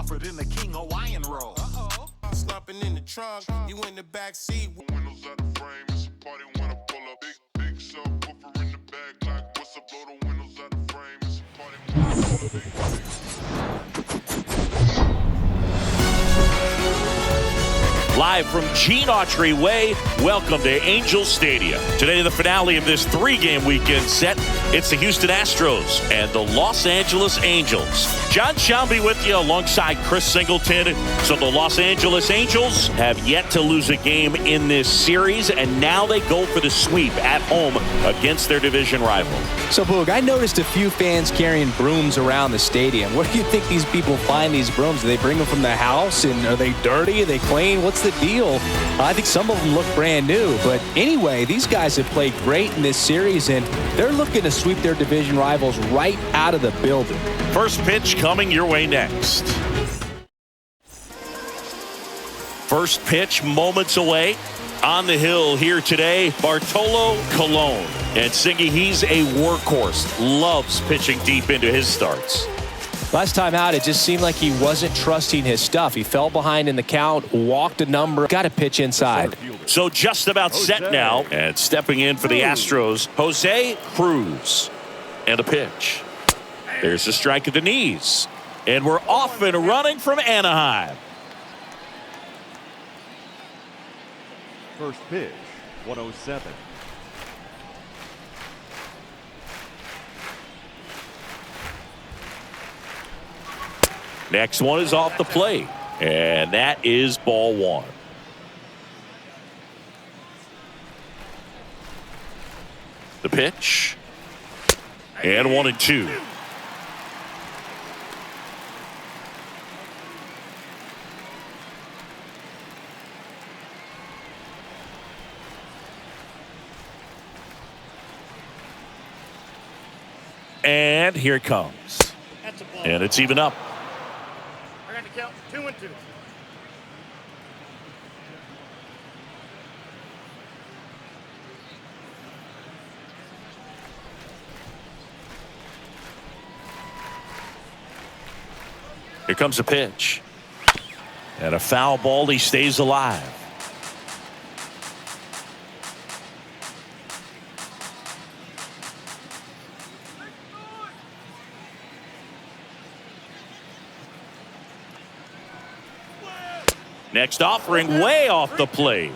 offered in the King Hawaiian roll. Slumping in the trunk, you in the back seat. Windows out the frame, it's a party when I pull up. Big subwoofer in the back, like what's up? Blow the windows out the frame, it's a party when I pull up. Live from Gene Autry Way, welcome to Angels Stadium. Today, the finale of this three-game weekend set. It's the Houston Astros and the Los Angeles Angels. John Shelby with you alongside Chris Singleton. So the Los Angeles Angels have yet to lose a game in this series, and now they go for the sweep at home against their division rival. So, Boog, I noticed a few fans carrying brooms around the stadium. Where do you think these people find these brooms? Do they bring them from the house? And are they dirty? Are they clean? What's the deal? I think some of them look brand new. But anyway, these guys have played great in this series, and they're looking to sweep their division rivals right out of the building. First pitch coming your way next. First pitch moments away. On the hill here today, Bartolo Colon. And Singy, he's a workhorse. Loves pitching deep into his starts. Last time out, it just seemed like he wasn't trusting his stuff. He fell behind in the count, walked a number, got to pitch inside. So just about set now. And stepping in for the Astros, Jose Cruz. And a pitch. There's a strike at the knees. And we're off and running from Anaheim. First pitch, 107. Next one is off the plate. And that is ball one. The pitch. And 1-2. And here it comes. And it's even up. I got to count 2-2. Here comes a pitch. And a foul ball. He stays alive. Next offering way off the plate.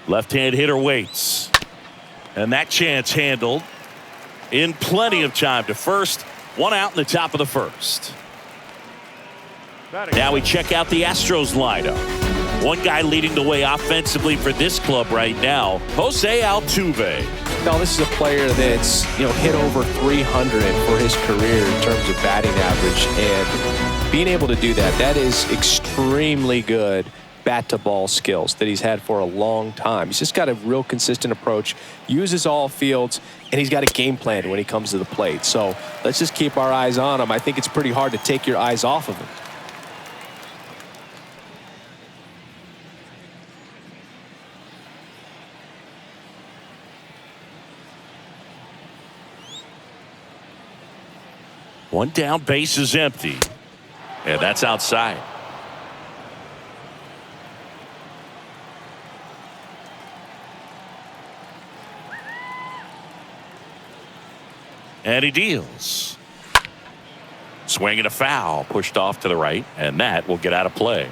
Left-hand hitter waits. And that chance handled in plenty of time to first. One out in the top of the first. Now we check out the Astros lineup. One guy leading the way offensively for this club right now, Jose Altuve. Now, this is a player that's, hit over 300 for his career in terms of batting average. And being able to do that, that is extremely good bat-to-ball skills that he's had for a long time. He's just got a real consistent approach, uses all fields, and he's got a game plan when he comes to the plate. So let's just keep our eyes on him. I think it's pretty hard to take your eyes off of him. One down, base is empty. And that's outside. And he deals. Swing and a foul, pushed off to the right, and that will get out of play.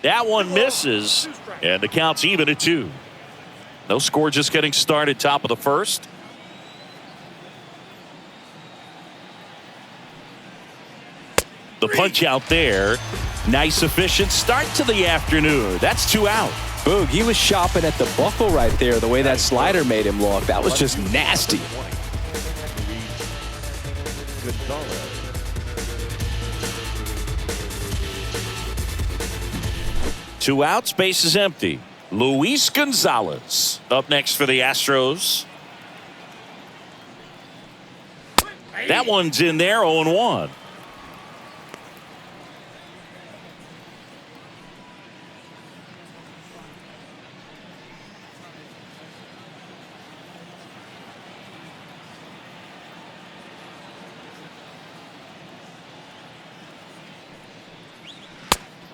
That one misses, and the count's even at 2. No score, just getting started, top of the first. The punch out there. Nice, efficient start to the afternoon. That's 2 out. Boog, he was shopping at the buckle right there, the way that slider made him look. That was just nasty. Two outs, base is empty. Luis Gonzalez up next for the Astros. That one's in there, 0-1.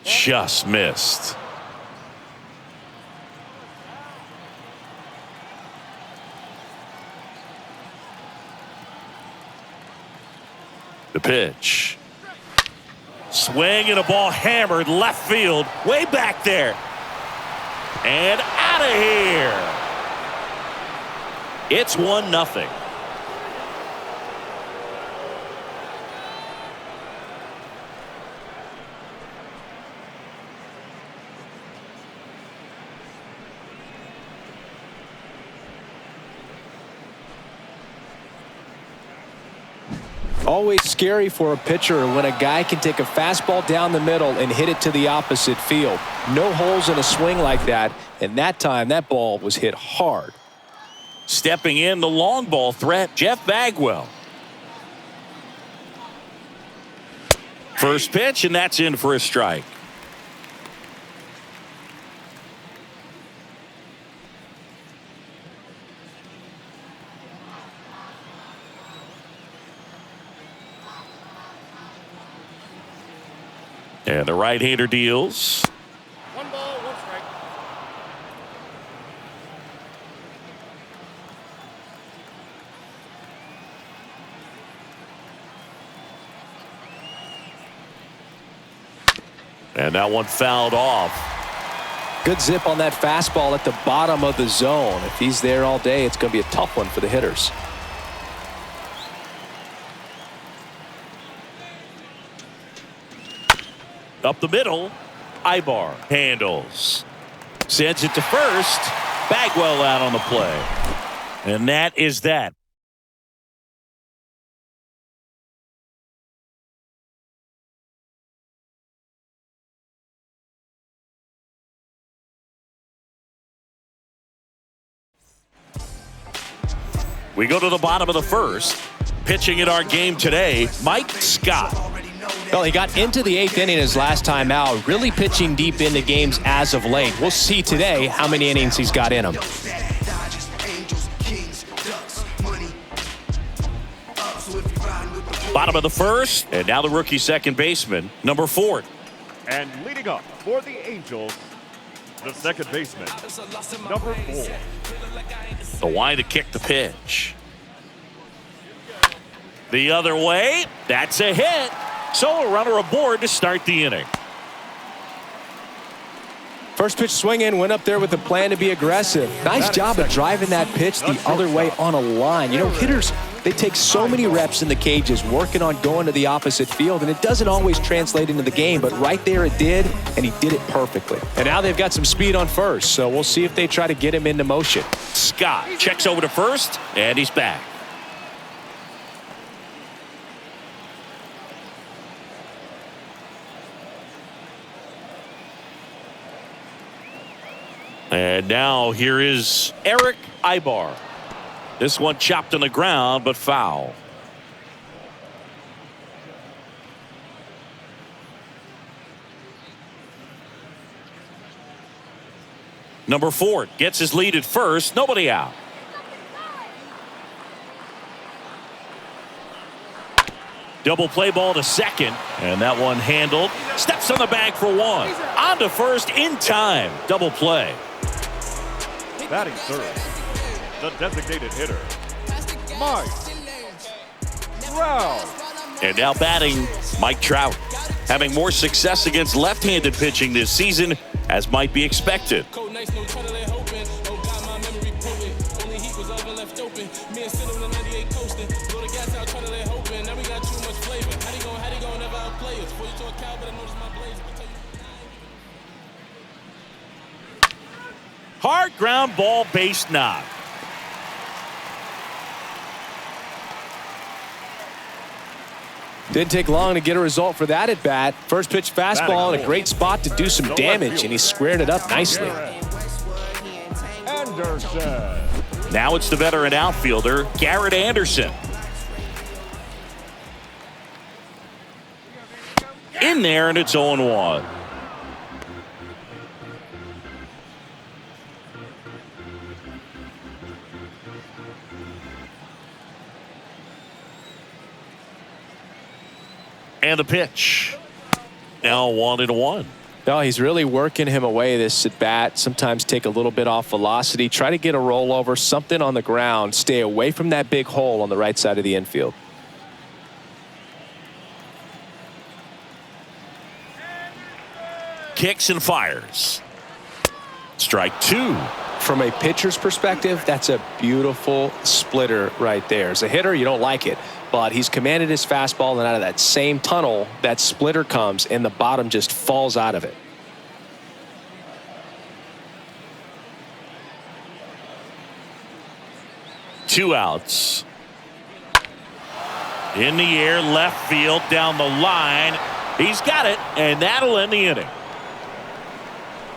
Just missed. The pitch. Swing and a ball hammered left field. Way back there. And out of here. It's 1-0. Always scary for a pitcher when a guy can take a fastball down the middle and hit it to the opposite field. No holes in a swing like that, and that time that ball was hit hard. Stepping in the long ball threat, Jeff Bagwell. First pitch, and that's in for a strike. And the right-hander deals. 1 ball, 1 strike. And that one fouled off. Good zip on that fastball at the bottom of the zone. If he's there all day, it's going to be a tough one for the hitters. Up the middle, Ibar handles. Sends it to first. Bagwell out on the play. And that is that. We go to the bottom of the first. Pitching in our game today, Mike Scott. Well, he got into the 8th inning his last time out, really pitching deep into games as of late. We'll see today how many innings he's got in him. Bottom of the first, and now the rookie second baseman, number 4. And leading up for the Angels, the second baseman, number 4. The wind to kick the pitch. The other way, that's a hit. So a runner aboard to start the inning. First pitch swing in, went up there with a plan to be aggressive. Nice job of driving that pitch the other way on a line. You know, hitters, they take so many reps in the cages working on going to the opposite field, and it doesn't always translate into the game, but right there it did, and he did it perfectly. And now they've got some speed on first, so we'll see if they try to get him into motion. Scott checks over to first, and he's back. And now here is Eric Ibar. This one chopped on the ground, but foul. Number 4 gets his lead at first. Nobody out. Double play ball to second. And that one handled. Steps on the bag for 1. On to first in time. Double play. Batting third, the designated hitter, Mike Trout. And now batting, Mike Trout. Having more success against left-handed pitching this season, as might be expected. Hard ground ball, base knock. Didn't take long to get a result for that at bat. First pitch fastball in a great spot to do some damage, and he squared it up nicely. Anderson. Now it's the veteran outfielder, Garrett Anderson. In there, and it's 0-1. And the pitch. Now 1-1. No, he's really working him away this at bat. Sometimes take a little bit off velocity. Try to get a rollover, something on the ground. Stay away from that big hole on the right side of the infield. Kicks and fires. Strike 2. From a pitcher's perspective, that's a beautiful splitter right there. As a hitter, you don't like it, but he's commanded his fastball, and out of that same tunnel, that splitter comes, and the bottom just falls out of it. Two outs. In the air, left field, down the line. He's got it, and that'll end the inning.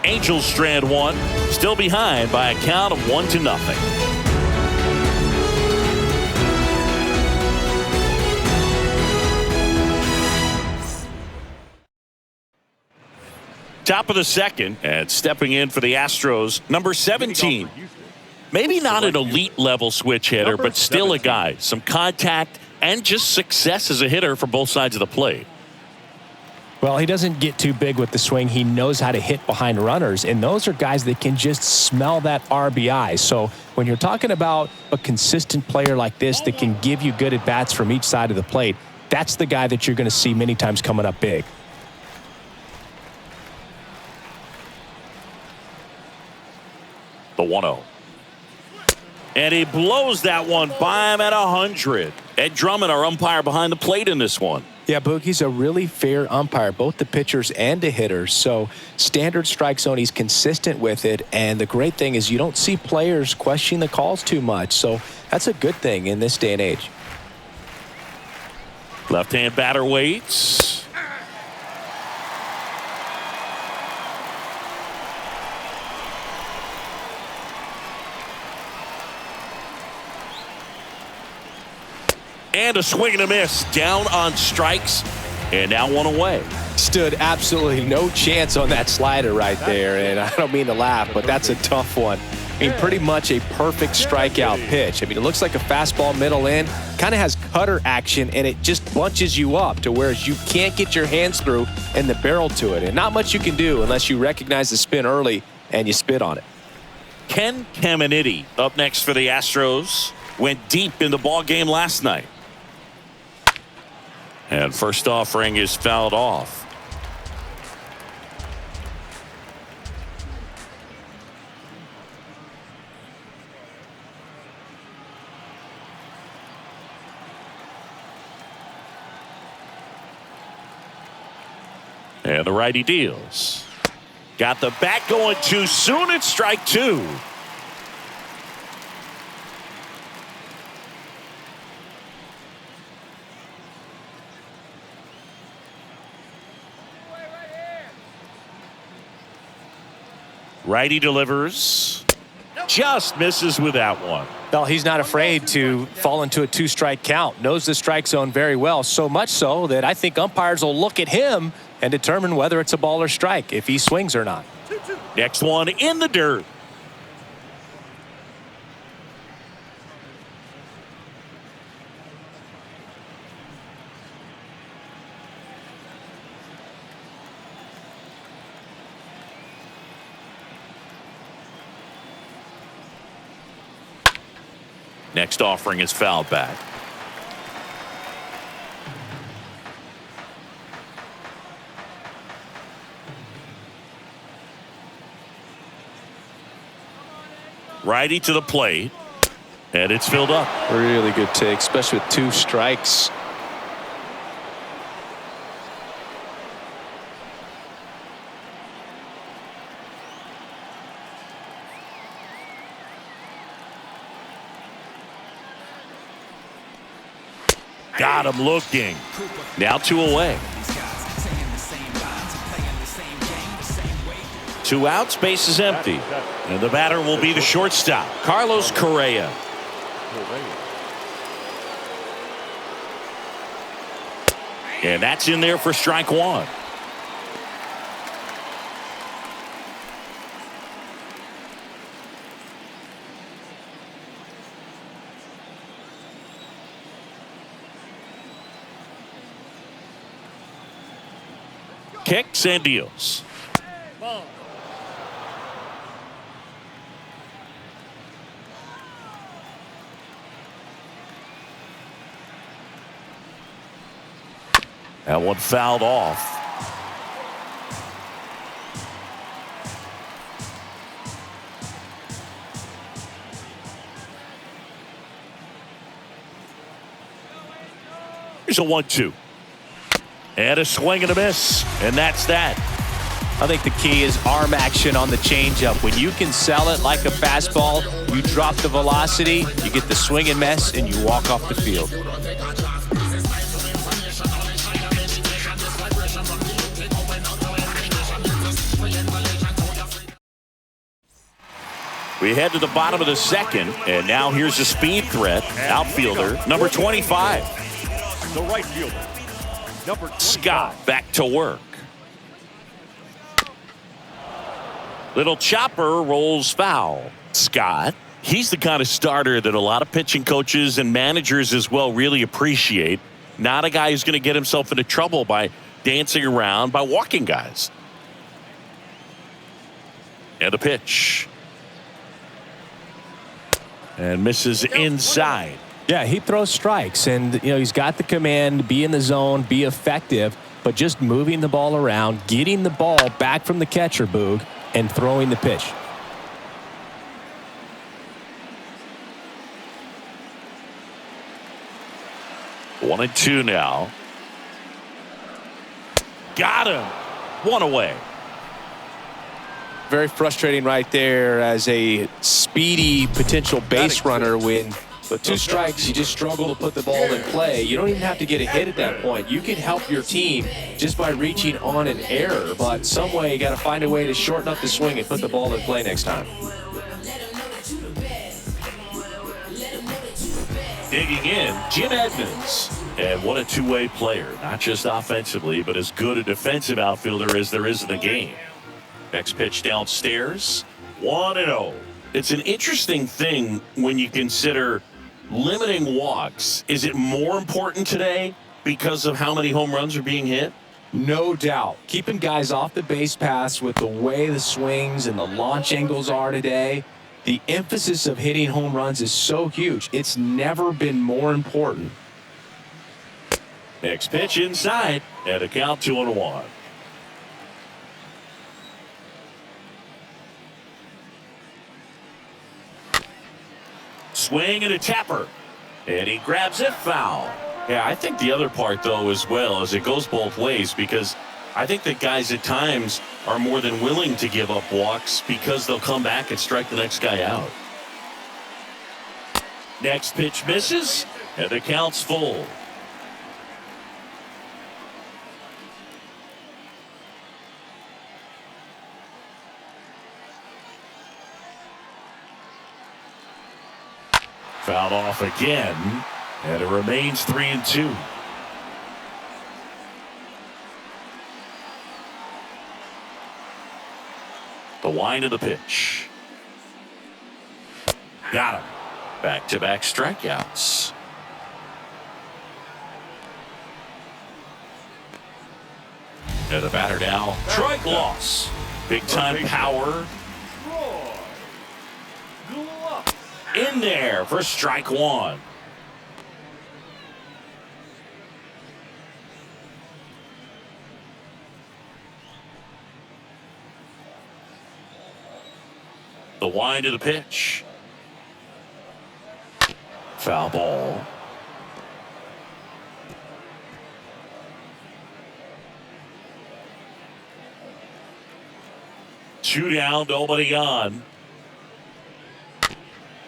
Angels strand one, still behind by a count of 1-0. Top of the second, and stepping in for the Astros, number 17. Maybe not an elite level switch hitter, but still a guy. Some contact and just success as a hitter from both sides of the plate. Well, he doesn't get too big with the swing. He knows how to hit behind runners, and those are guys that can just smell that RBI. So when you're talking about a consistent player like this that can give you good at-bats from each side of the plate, that's the guy that you're going to see many times coming up big. The 1-0. And he blows that one by him at 100. Ed Drummond, our umpire behind the plate in this one. Yeah, Boogie's a really fair umpire, both the pitchers and the hitters. So standard strike zone, he's consistent with it. And the great thing is you don't see players questioning the calls too much. So that's a good thing in this day and age. Left-hand batter waits. And a swing and a miss. Down on strikes. And now one away. Stood absolutely no chance on that slider right there. And I don't mean to laugh, but that's a tough one. I mean, pretty much a perfect strikeout pitch. I mean, it looks like a fastball middle in. Kind of has cutter action, and it just bunches you up to where you can't get your hands through and the barrel to it. And not much you can do unless you recognize the spin early and you spit on it. Ken Caminitti up next for the Astros. Went deep in the ball game last night. And first offering is fouled off. And the righty deals. Got the bat going too soon. It's strike 2. Righty delivers. Just misses with that one. Well, he's not afraid to fall into a 2-strike count. Knows the strike zone very well. So much so that I think umpires will look at him and determine whether it's a ball or strike, if he swings or not. Next one in the dirt. Next offering is fouled back. Righty to the plate, and it's filled up. Really good take, especially with 2 strikes. Got him looking. Now 2 away. 2 outs, base is empty. And the batter will be the shortstop, Carlos Correa. And that's in there for strike 1. Kicks and deals. That one fouled off. Here's a 1-2. And a swing and a miss. And that's that. I think the key is arm action on the changeup. When you can sell it like a fastball, you drop the velocity, you get the swing and miss, and you walk off the field. We head to the bottom of the second, and now here's a speed threat. Outfielder, number 25. The right fielder, number 25. Scott back to work. Little chopper rolls foul. Scott, he's the kind of starter that a lot of pitching coaches and managers as well really appreciate. Not a guy who's going to get himself into trouble by dancing around, by walking guys. And a pitch. And misses inside. Yeah, he throws strikes, and he's got the command, be in the zone, be effective, but just moving the ball around, getting the ball back from the catcher, Boog, and throwing the pitch. One and two now. Got him. One away. Very frustrating right there as a speedy potential base runner when with 2 strikes you just struggle to put the ball in play. You don't even have to get a hit at that point. You can help your team just by reaching on an error, but some way you got to find a way to shorten up the swing and put the ball in play next time. Digging in, Jim Edmonds. And what a two-way player, not just offensively, but as good a defensive outfielder as there is in the game. Next pitch downstairs, 1-0. It's an interesting thing when you consider limiting walks. Is it more important today because of how many home runs are being hit? No doubt. Keeping guys off the base paths with the way the swings and the launch angles are today, the emphasis of hitting home runs is so huge. It's never been more important. Next pitch inside, and a count 2-1. Swing and a tapper. And he grabs it foul. Yeah, I think the other part, though, as well, is it goes both ways because I think that guys at times are more than willing to give up walks because they'll come back and strike the next guy out. Next pitch misses, and the count's full. Fouled off again, and it remains 3-2. The wind of the pitch. Got him. Back-to-back strikeouts. And the batter now, strike loss. Big-time power. In there for strike 1. The wind of the pitch. Foul ball. Two down, nobody on.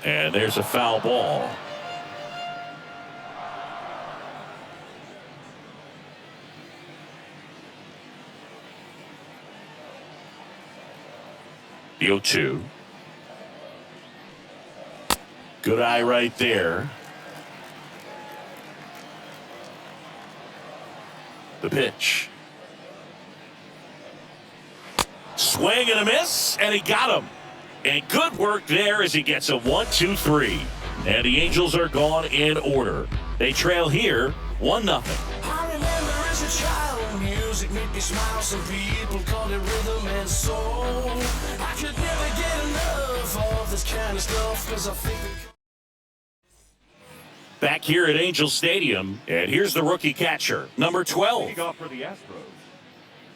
And there's a foul ball. The 0-2. Good eye right there. The pitch. Swing and a miss, and he got him. And good work there as he gets a 1-2-3. And the Angels are gone in order. They trail here 1-0. I remember as a child, music made me smile. Some people called it rhythm and soul. I could never get enough of this kind of stuff, because I think Back here at Angel Stadium, and here's the rookie catcher, number 12. Leading off for the Astros,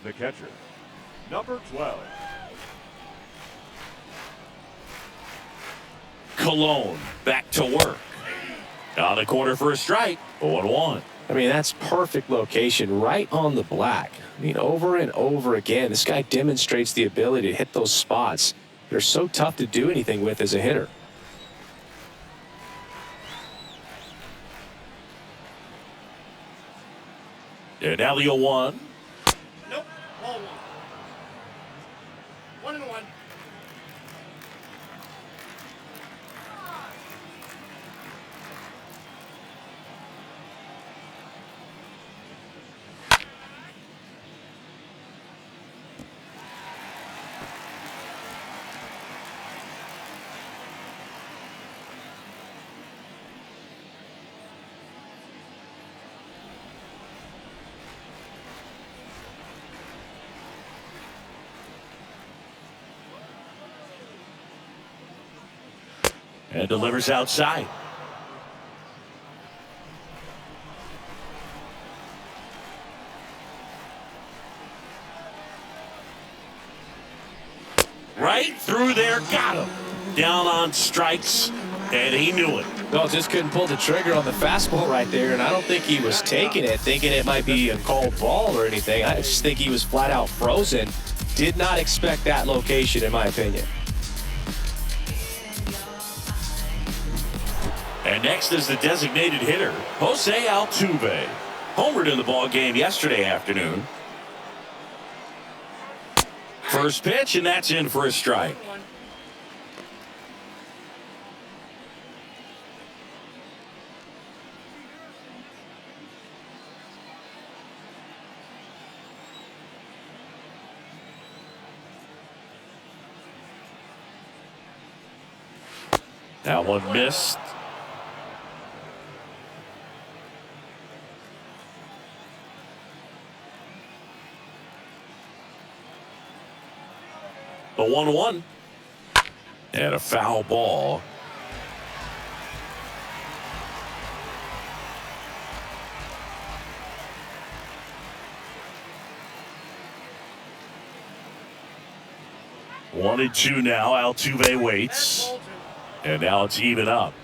the catcher, number 12. Cologne back to work. On the corner for a strike, 0-1. I mean, that's perfect location, right on the black. I mean, over and over again, this guy demonstrates the ability to hit those spots. They're so tough to do anything with as a hitter. And now the 0-1. Nope. Ball 1. 1-1. And delivers outside. Right through there, got him. Down on strikes, and he knew it. No, just couldn't pull the trigger on the fastball right there, and I don't think he was taking it, thinking it might be a called ball or anything. I just think he was flat out frozen. Did not expect that location, in my opinion. And next is the designated hitter, Jose Altuve. Homered in the ball game yesterday afternoon. First pitch, and that's in for a strike. That one missed. The 1-1. And a foul ball. One and two now. Altuve waits. And now it's even up.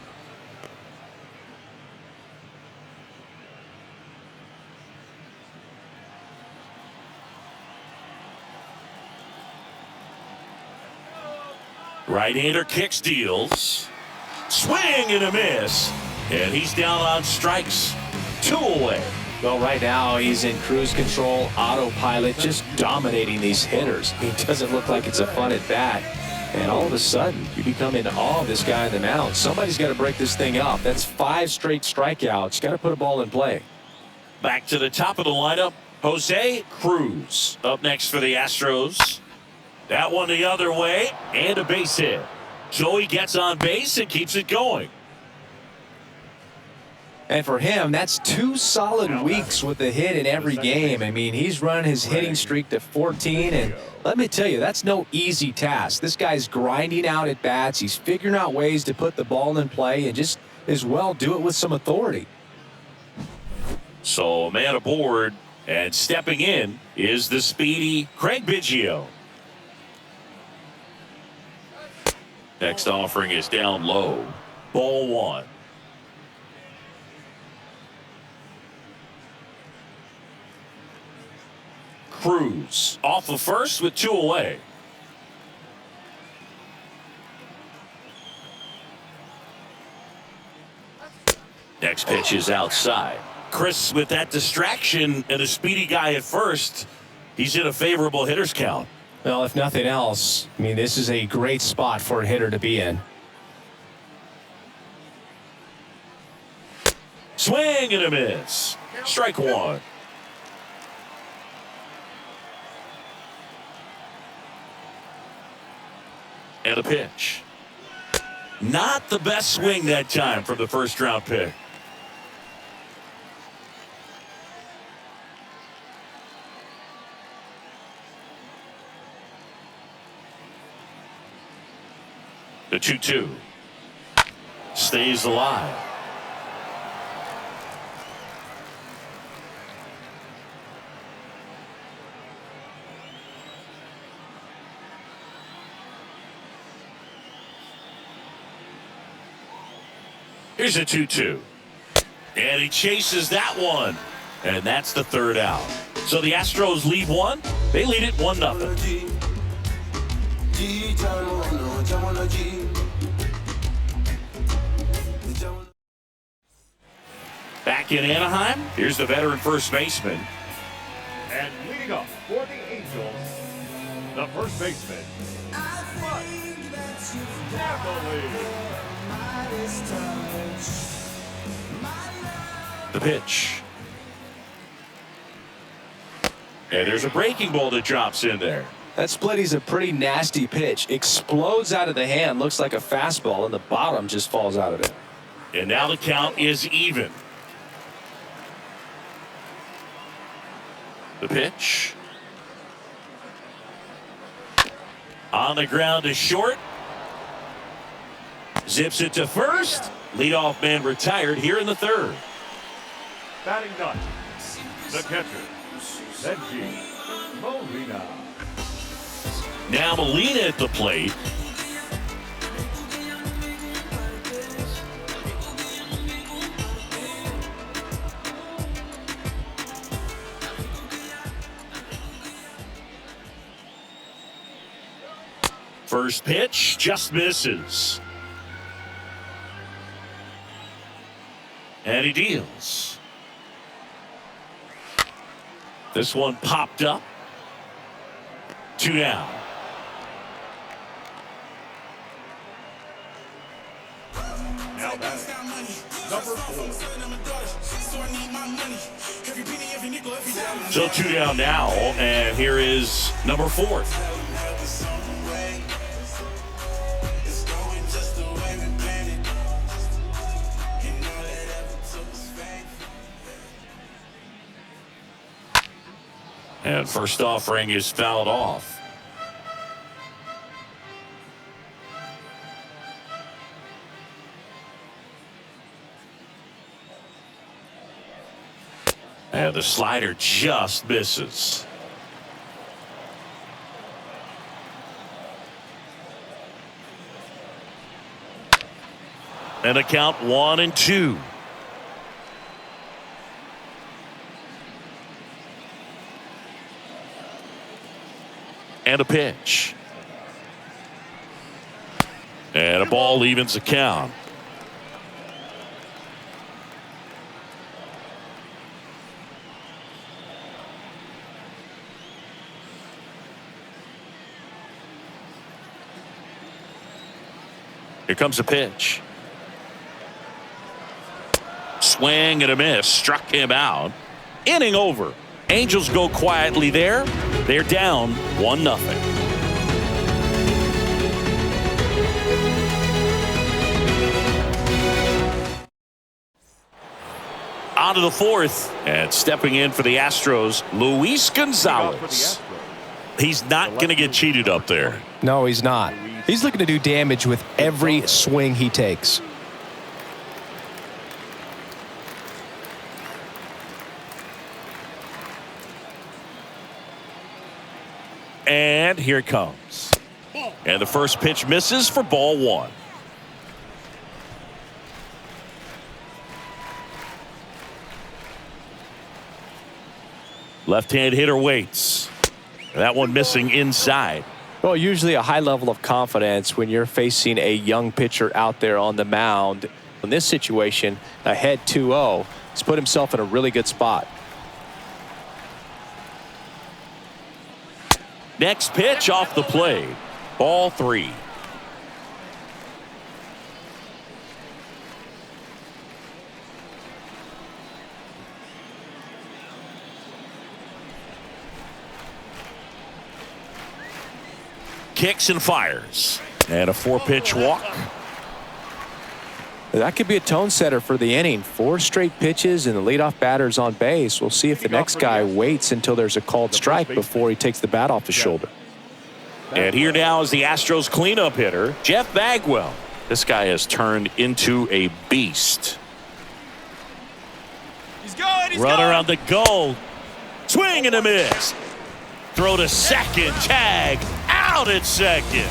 Right-hander kicks, deals. Swing and a miss. And he's down on strikes. 2 away. Well, right now he's in cruise control, autopilot, just dominating these hitters. He doesn't look like it's a fun at bat. And all of a sudden, you become in awe of this guy on the mound. Somebody's got to break this thing up. That's 5 straight strikeouts. Got to put a ball in play. Back to the top of the lineup, Jose Cruz. Up next for the Astros. That one the other way, and a base hit. So he gets on base and keeps it going. And for him, that's 2 solid weeks with a hit in every game. I mean, he's run his hitting streak to 14, and let me tell you, that's no easy task. This guy's grinding out at bats. He's figuring out ways to put the ball in play and just as well do it with some authority. So man aboard, and stepping in is the speedy Craig Biggio. Next offering is down low. Ball 1. Cruz off of first with 2 away. Next pitch is outside. Chris, with that distraction and a speedy guy at first, he's in a favorable hitter's count. Well, if nothing else, I mean, this is a great spot for a hitter to be in. Swing and a miss. Strike one. And a pitch. Not the best swing that time from the first round pick. The 2-2 stays alive. Here's a 2-2. And he chases that one. And that's the third out. So the Astros lead one. They lead it 1-0. Back in Anaheim, here's the veteran first baseman. And leading up for the Angels, the first baseman, The pitch. And there's a breaking ball that drops in there. That splitty's a pretty nasty pitch. Explodes out of the hand, looks like a fastball, and the bottom just falls out of it. And now the count is even. The pitch. On the ground to short. Zips it to first. Leadoff man retired here in the third. batting ninth, the catcher, Benji Molina. Now Molina at the plate. First pitch just misses. And he deals. This one popped up. 2 down. Now batting, number 4. So 2 down now, and here is number 4. And first offering is fouled off. And the slider just misses. And a count 1-2. And a pitch. And a ball evens the count. Here comes a pitch. Swing and a miss. Struck him out. Inning over. Angels go quietly there. They're down 1-0. On to the fourth. And stepping in for the Astros, Luis Gonzalez. He's not going to get cheated up there. No, he's not. He's looking to do damage with every swing he takes. And here it comes. And the first pitch misses for ball 1. Left-hand hitter waits. That one missing inside. Well, usually a high level of confidence when you're facing a young pitcher out there on the mound. In this situation, ahead 2-0, he's put himself in a really good spot. Next pitch off the plate. Ball 3. Kicks and fires. And a 4-pitch walk. That could be a tone setter for the inning. 4 straight pitches and the leadoff batter's on base. We'll see if the next guy waits until there's a called strike before he takes the bat off his shoulder. And here now is the Astros cleanup hitter, Jeff Bagwell. This guy has turned into a beast. He's going. Runner on the go. Swing and a miss. Throw to second. Tag. Out at second.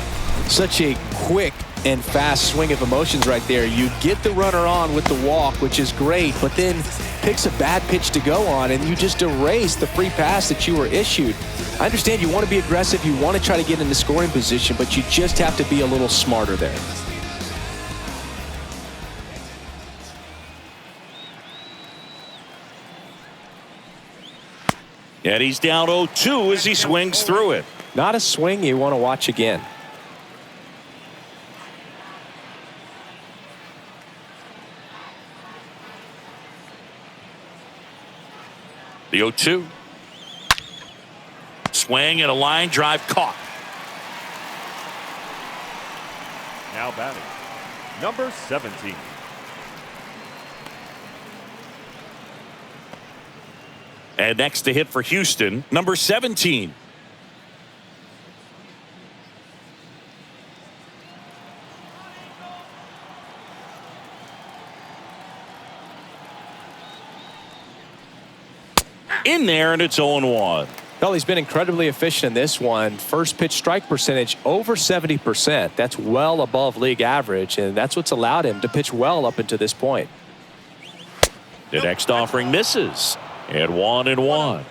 Such a quick and fast swing of emotions right there. You get the runner on with the walk, which is great, but then picks a bad pitch to go on, and you just erase the free pass that you were issued. I understand you want to be aggressive, you want to try to get in the scoring position, but you just have to be a little smarter there. And he's down 0-2 as he swings through it. Not a swing you want to watch again. The 0-2. Swing and a line drive caught. Now batting, number 17. And next to hit for Houston, number 17. In there, and it's 0-1. Well, he's been incredibly efficient in this one. First pitch strike percentage over 70%. That's well above league average, and that's what's allowed him to pitch well up until this point. The next offering misses. And 1-1.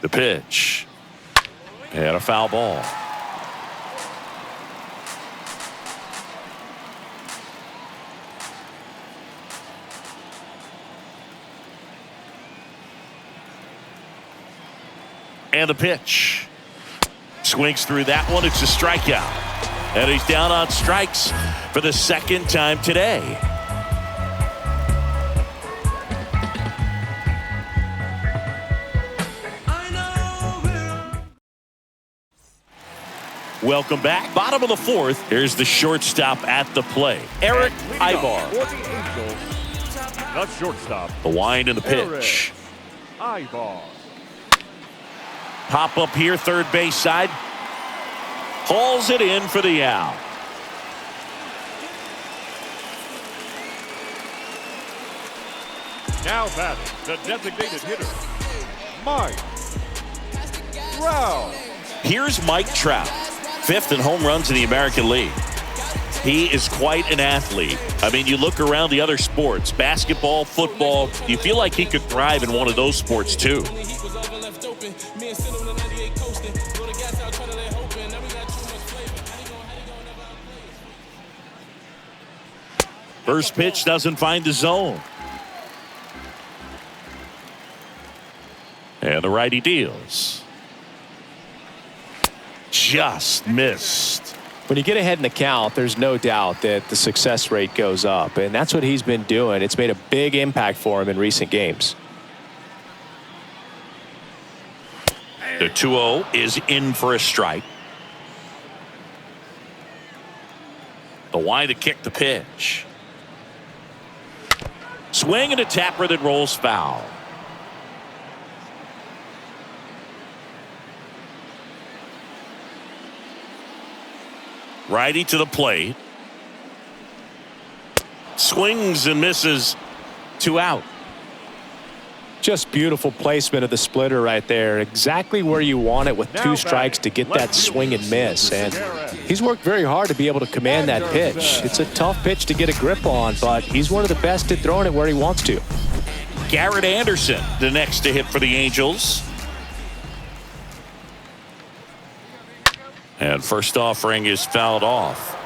The pitch. And a foul ball. And the pitch. Swings through that one. It's a strikeout. And he's down on strikes for the second time today. Welcome back. Bottom of the 4th. Here's the shortstop at the plate, Eric Ibar. For the Angels, the shortstop, The wind and the pitch. Ibar. Pop up here, third base side. Hauls it in for the out. Now batting, the designated hitter, Mike Trout. Here's Mike Trout, 5th in home runs in the American League. He is quite an athlete. I mean, you look around the other sports, basketball, football, you feel like he could thrive in one of those sports too. First pitch doesn't find the zone. And the righty deals. Just missed. When you get ahead in the count, there's no doubt that the success rate goes up, and that's what he's been doing. It's made a big impact for him in recent games. The 2-0 is in for a strike. The wind to kick the pitch. Swing and a tapper that rolls foul. Righty to the plate. Swings and misses. 2 out. Just beautiful placement of the splitter right there. Exactly where you want it with 2 strikes to get that swing and miss. And he's worked very hard to be able to command that pitch. It's a tough pitch to get a grip on, but he's one of the best at throwing it where he wants to. Garrett Anderson, the next to hit for the Angels. And first offering is fouled off.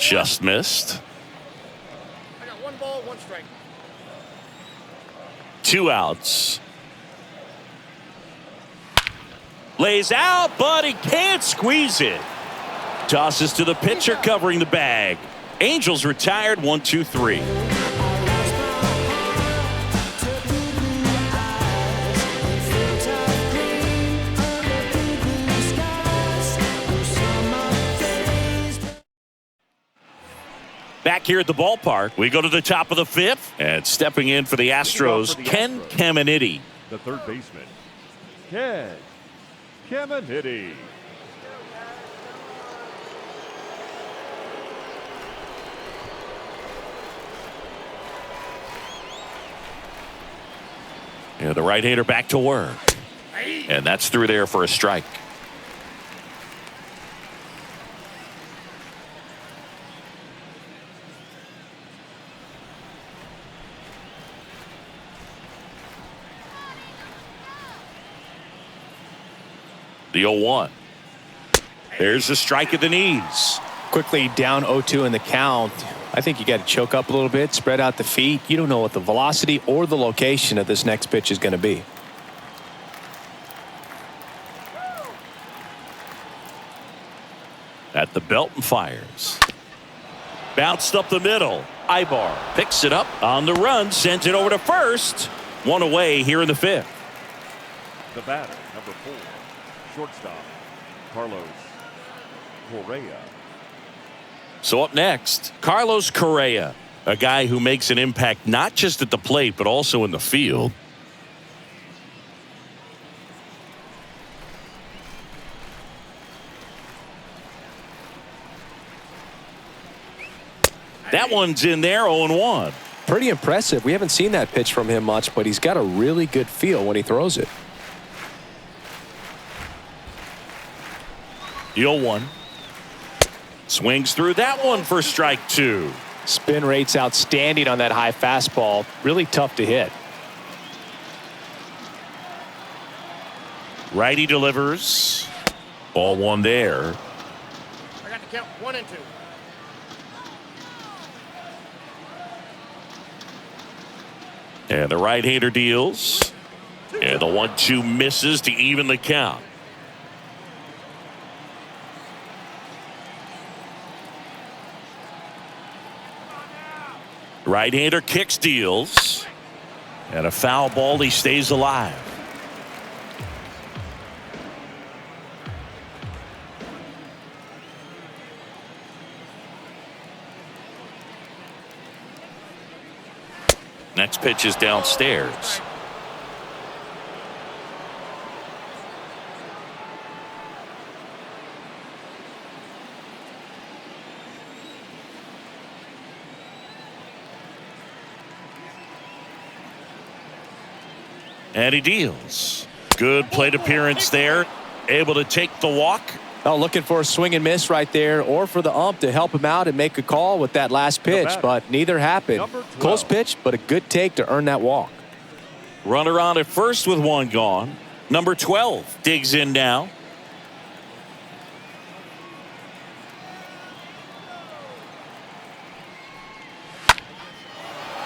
Just missed. I got 1 ball, 1 strike. 2 outs. Lays out, but he can't squeeze it. Tosses to the pitcher covering the bag. Angels retired 1-2-3. Back here at the ballpark, we go to the top of the 5th, and stepping in for the Astros, Ken Caminitti. The third baseman, Ken Caminitti. Yeah, the right-hander back to work. And that's through there for a strike. The 0-1. There's the strike at the knees. Quickly down 0-2 in the count. I think you got to choke up a little bit, spread out the feet. You don't know what the velocity or the location of this next pitch is going to be. At the belt and fires. Bounced up the middle. Ibar picks it up on the run, sends it over to first. 1 away here in the 5th. The batter, number 4, shortstop, Carlos Correa. So up next, Carlos Correa, a guy who makes an impact not just at the plate, but also in the field. That one's in there, 0-1. Pretty impressive. We haven't seen that pitch from him much, but he's got a really good feel when he throws it. The 0-1. Swings through that one for strike 2. Spin rate's outstanding on that high fastball. Really tough to hit. Righty delivers. Ball 1 there. I got the count 1 and 2. And the right-hander deals. And the 1-2 misses to even the count. Right-hander kicks, deals. And a foul ball, he stays alive. Next pitch is downstairs. And he deals. Good plate appearance there. Able to take the walk. Oh, looking for a swing and miss right there, or for the ump to help him out and make a call with that last pitch, but neither happened. Close pitch, but a good take to earn that walk. Runner on at first with 1 gone. Number 12 digs in now.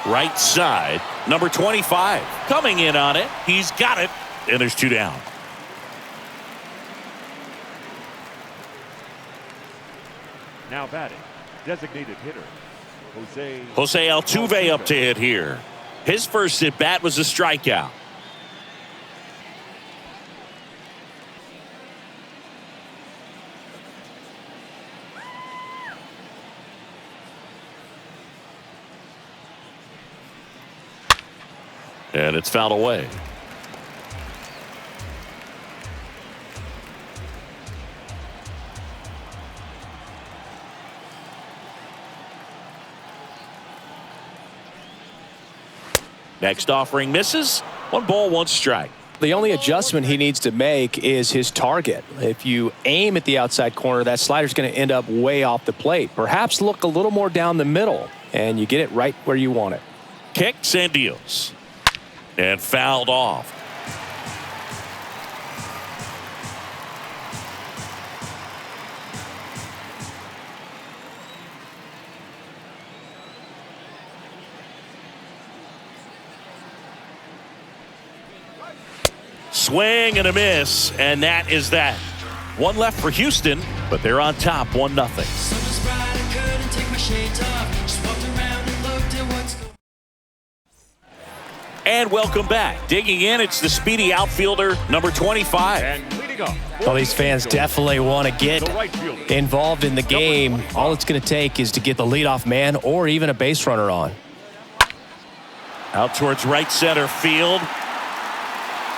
Right side, number 25 coming in on it. He's got it, and there's 2 down. Now batting, designated hitter, Jose Altuve up to hit here. His first at bat was a strikeout. And it's fouled away. Next offering misses. 1 ball, 1 strike. The only adjustment he needs to make is his target. If you aim at the outside corner, that slider's going to end up way off the plate. Perhaps look a little more down the middle, and you get it right where you want it. Kicks and deals. And fouled off. swing and a miss, and that is that. One left for Houston, but they're on top 1-0. And welcome back. Digging in, it's the speedy outfielder, number 25. And leading up. Well, these fans definitely want to get involved in the game. All it's going to take is to get the leadoff man or even a base runner on. Out towards right center field.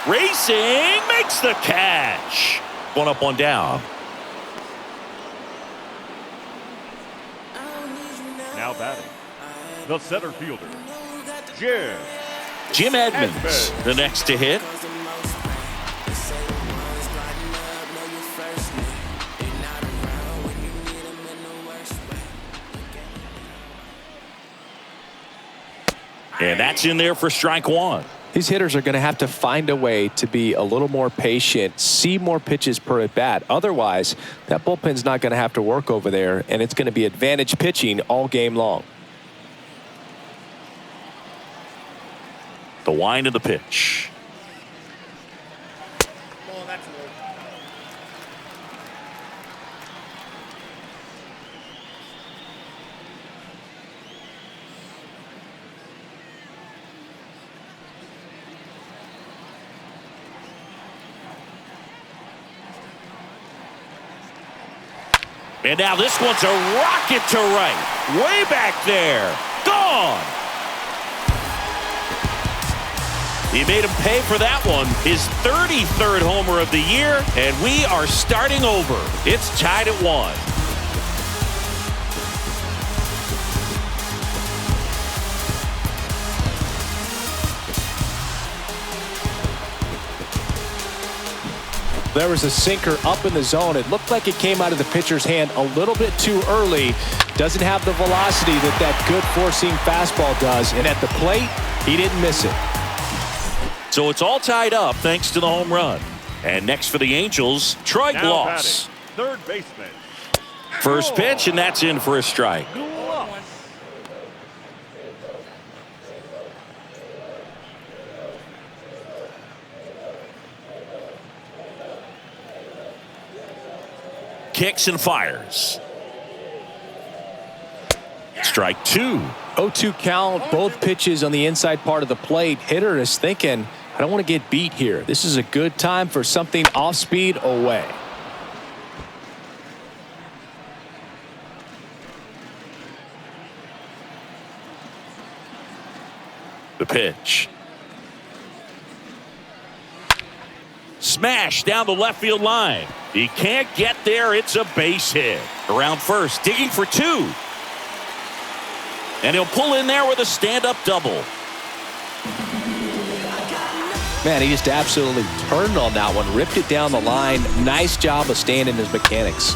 Racing, makes the catch. One up, one down. Now batting, the center fielder, Jim Edmonds, the next to hit. And that's in there for strike one. These hitters are going to have to find a way to be a little more patient, see more pitches per at bat. Otherwise, that bullpen's not going to have to work over there, and it's going to be advantage pitching all game long. The wind of the pitch. Oh, that's low. And now this one's a rocket to right. Way back there. Gone. He made him pay for that one. His 33rd homer of the year. And we are starting over. It's tied at 1. There was a sinker up in the zone. It looked like it came out of the pitcher's hand a little bit too early. Doesn't have the velocity that good four-seam fastball does. And at the plate, he didn't miss it. So it's all tied up thanks to the home run. And next for the Angels, Troy now Gloss. batting, third baseman. First pitch, and that's in for a strike. Kicks and fires. Strike 2. 0-2 count, both pitches on the inside part of the plate. Hitter is thinking, I don't want to get beat here. This is a good time for something off speed away. The pitch. Smash down the left field line. He can't get there. It's a base hit. Around first, digging for 2. And he'll pull in there with a stand-up double. Man, he just absolutely turned on that one, ripped it down the line. Nice job of staying in his mechanics.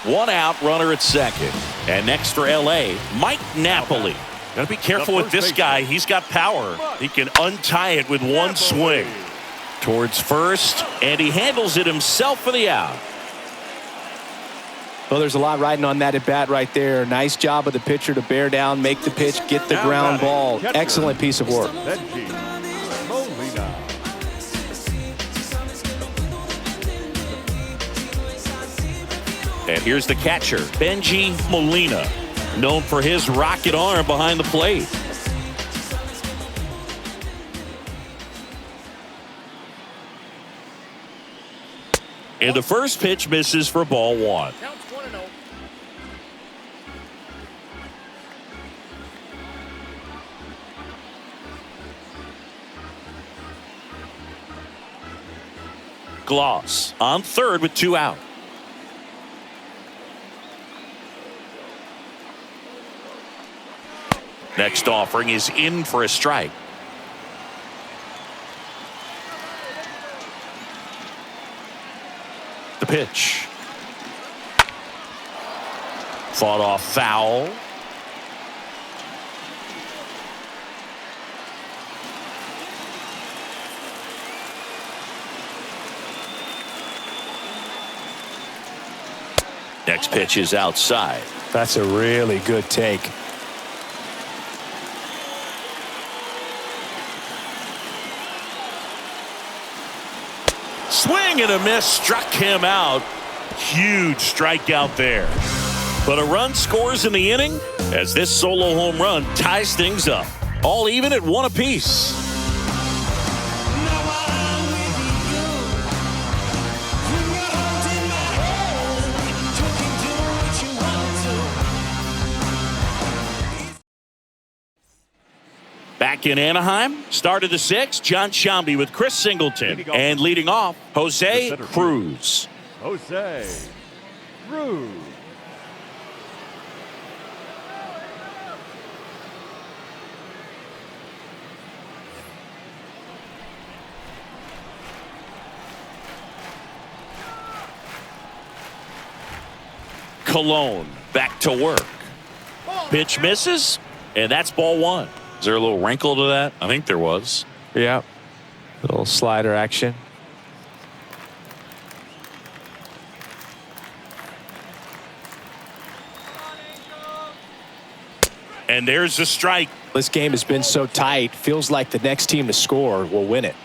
One out, runner at second. And next for L.A., Mike Napoli. Got to be careful with this guy. He's got power. He can untie it with one swing. Towards first, and he handles it himself for the out. Well, there's a lot riding on that at bat right there. Nice job of the pitcher to bear down, make the pitch, get the ground ball. Excellent piece of work. And here's the catcher, Benji Molina, known for his rocket arm behind the plate. And the first pitch misses for ball 1. Counts 1-0. Gloss on third with 2 out. Next offering is in for a strike. The pitch. Fought off foul. Next pitch is outside. That's a really good take. Swing and a miss, struck him out. Huge strikeout there. But a run scores in the inning as this solo home run ties things up. All even at 1 apiece. Back in Anaheim, start of the 6th, John Sciambi with Chris Singleton. And leading off, Jose Cruz. Jose Cruz. Cologne back to work. Pitch misses, and that's ball 1. Is there a little wrinkle to that? I think there was. Yeah. Little slider action. And there's the strike. This game has been so tight. Feels like the next team to score will win it.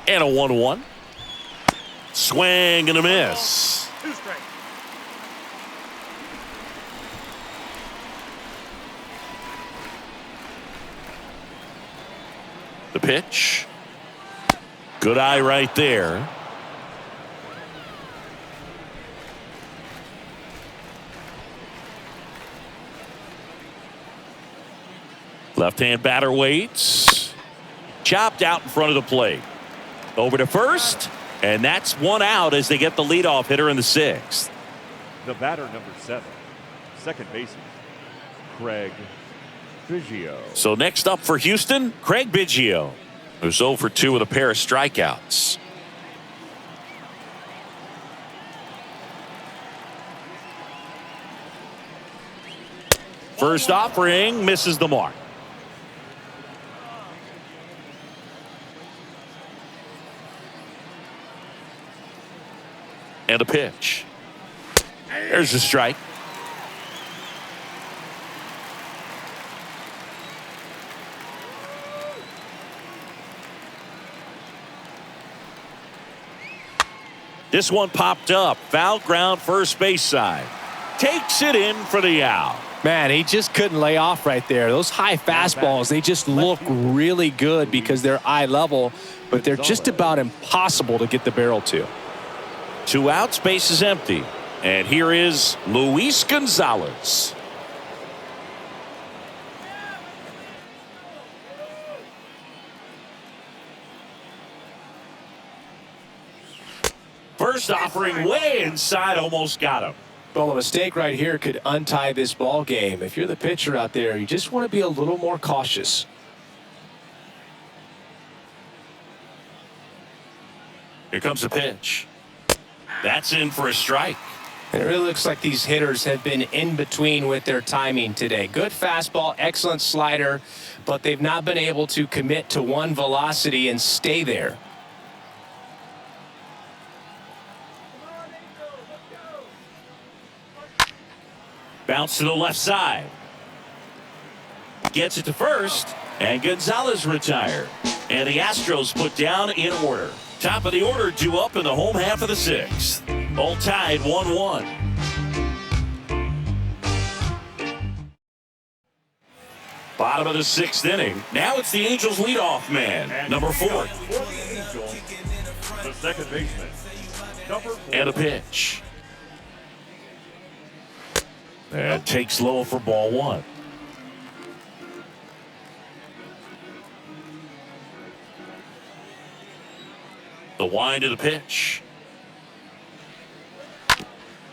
And a 1-1. Swing and a miss. 2 strikes. The pitch. Good eye right there. Left-hand batter waits. Chopped out in front of the plate. Over to first, and that's 1 out as they get the leadoff hitter in the 6th. The batter, number 7, second baseman, Craig Biggio. So next up for Houston, Craig Biggio, who's 0 for 2 with a pair of strikeouts. First offering misses the mark. And a pitch. There's a strike. This one popped up. Foul ground, first base side. Takes it in for the out. Man, he just couldn't lay off right there. Those high fastballs, they just look really good because they're eye level, but they're just about impossible to get the barrel to. 2 outs, base is empty. And here is Luis Gonzalez. First offering way inside, almost got him. Well, a mistake right here could untie this ball game. If you're the pitcher out there, you just want to be a little more cautious. Here comes the pitch. That's in for a strike. And it really looks like these hitters have been in between with their timing today. Good fastball, excellent slider, but they've not been able to commit to one velocity and stay there. Bounce to the left side. Gets it to first, and Gonzalez retired. And the Astros put down in order. Top of the order due up in the home half of the 6th. All tied 1-1. Bottom of the 6th inning. Now it's the Angels leadoff man, number 4. For the Angels, the second baseman, number 4. And a pitch. And takes low for ball 1. The wind of the pitch.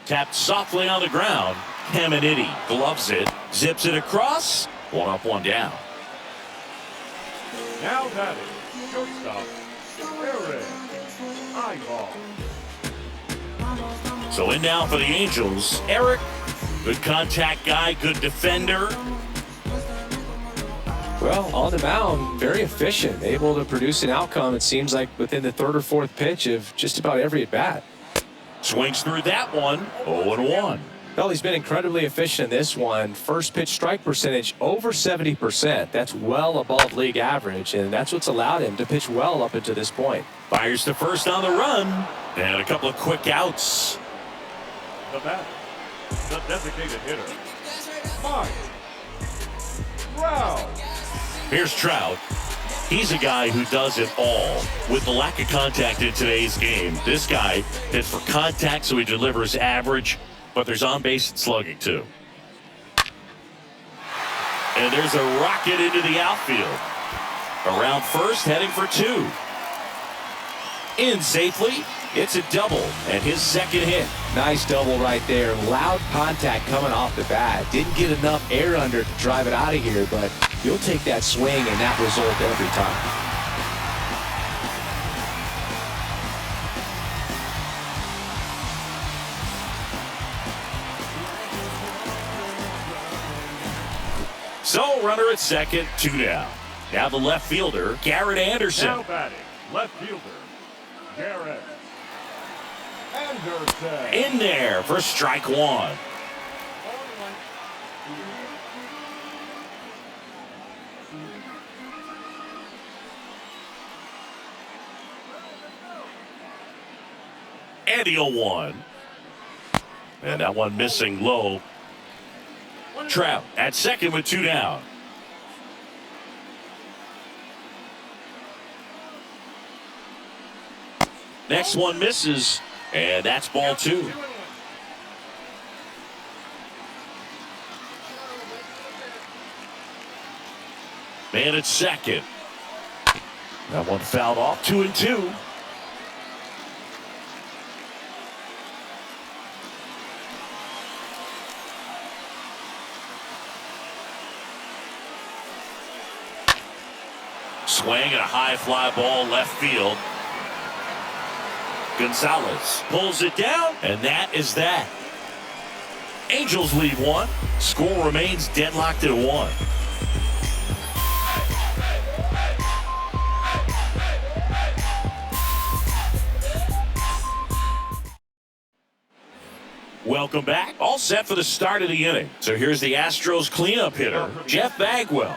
Tapped softly on the ground. Caminitti gloves it, zips it across. 1 up, 1 down. Now batting, shortstop, Eric Eyeball. So in now for the Angels, Eric. Good contact guy, good defender. Well, on the mound, very efficient, able to produce an outcome, it seems like, within the third or fourth pitch of just about every at-bat. Swings through that one, 0-1. Well, he's been incredibly efficient in this one. First pitch strike percentage over 70%. That's well above league average, and that's what's allowed him to pitch well up until this point. Fires to first on the run, and a couple of quick outs. The batter, the designated hitter, Mike Trout. Here's Trout. He's a guy who does it all. With the lack of contact in today's game, this guy hits for contact, so he delivers average, but there's on-base and slugging, too. And there's a rocket into the outfield. Around first, heading for 2. In safely, it's a double, and his second hit. Nice double right there. Loud contact coming off the bat. Didn't get enough air under it to drive it out of here, but you'll take that swing and that result every time. So, runner at second, 2 down. Now the left fielder, Garrett Anderson. Now batting, left fielder, Garrett Anderson. In there for strike 1. And the 0-1. And that one missing low. Trout at second with 2 down. Next one misses, and that's ball 2. Man at second. That one fouled off, 2-2. Swing and a high fly ball left field. Gonzalez pulls it down, and that is that. Angels lead 1. Score remains deadlocked at 1. Welcome back. All set for the start of the inning. So here's the Astros cleanup hitter, Jeff Bagwell.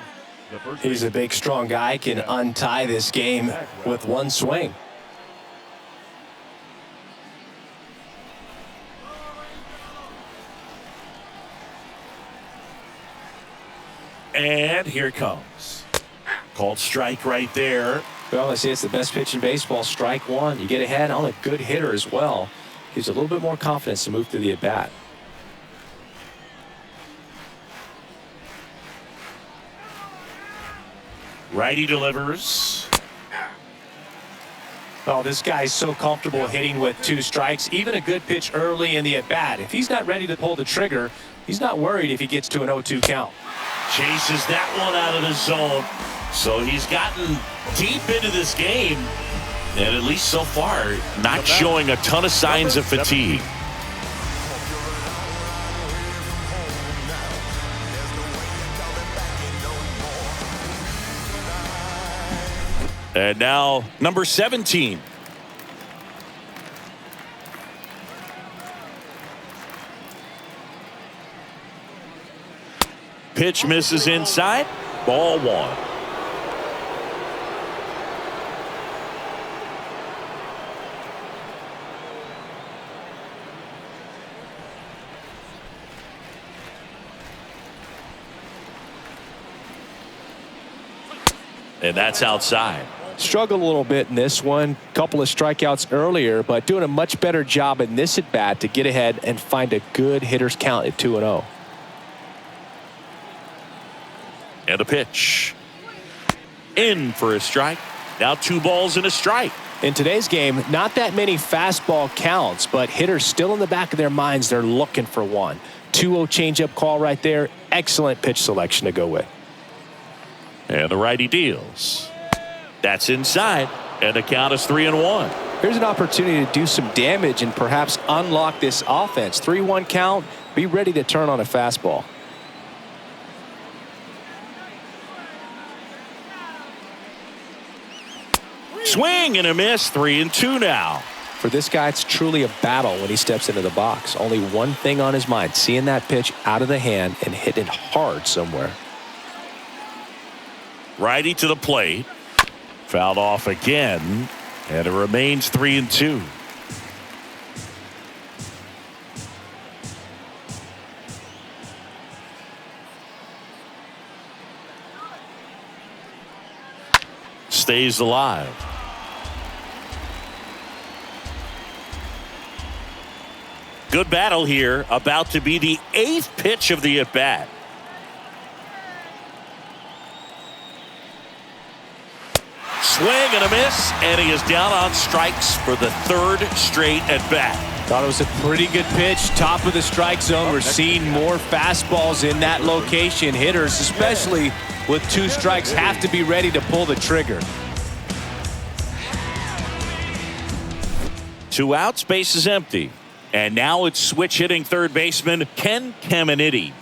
He's a big, strong guy, can untie this game with one swing. And here it comes. Called strike right there. Well, I say it's the best pitch in baseball, strike 1. You get ahead on a good hitter as well. Gives a little bit more confidence to move through the at-bat. Righty delivers. Oh, this guy's so comfortable hitting with 2 strikes. Even a good pitch early in the at-bat. If he's not ready to pull the trigger, he's not worried if he gets to an 0-2 count. Chases that one out of the zone. So he's gotten deep into this game. And at least so far, not showing a ton of signs of fatigue. And now, number 17. Pitch misses inside. Ball 1. And that's outside. Struggled a little bit in this one. Couple of strikeouts earlier, but doing a much better job in this at-bat to get ahead and find a good hitter's count at 2-0. And a pitch. In for a strike. Now 2 balls and a strike. In today's game, not that many fastball counts, but hitters still in the back of their minds, they're looking for one. 2-0 changeup call right there. Excellent pitch selection to go with. And the righty deals. That's inside. And the count is 3-1. Here's an opportunity to do some damage and perhaps unlock this offense. 3-1 count. Be ready to turn on a fastball. Swing and a miss, 3-2 now. For this guy, it's truly a battle when he steps into the box. Only one thing on his mind, seeing that pitch out of the hand and hitting it hard somewhere. Righty to the plate. Fouled off again, and it remains 3-2. Stays alive. Good battle here, about to be the 8th pitch of the at-bat. Swing and a miss, and he is down on strikes for the 3rd straight at-bat. Thought it was a pretty good pitch, top of the strike zone. We're seeing more fastballs in that location. Hitters, especially with 2 strikes, have to be ready to pull the trigger. 2 outs, base is empty. And now it's switch hitting third baseman Ken Caminitti.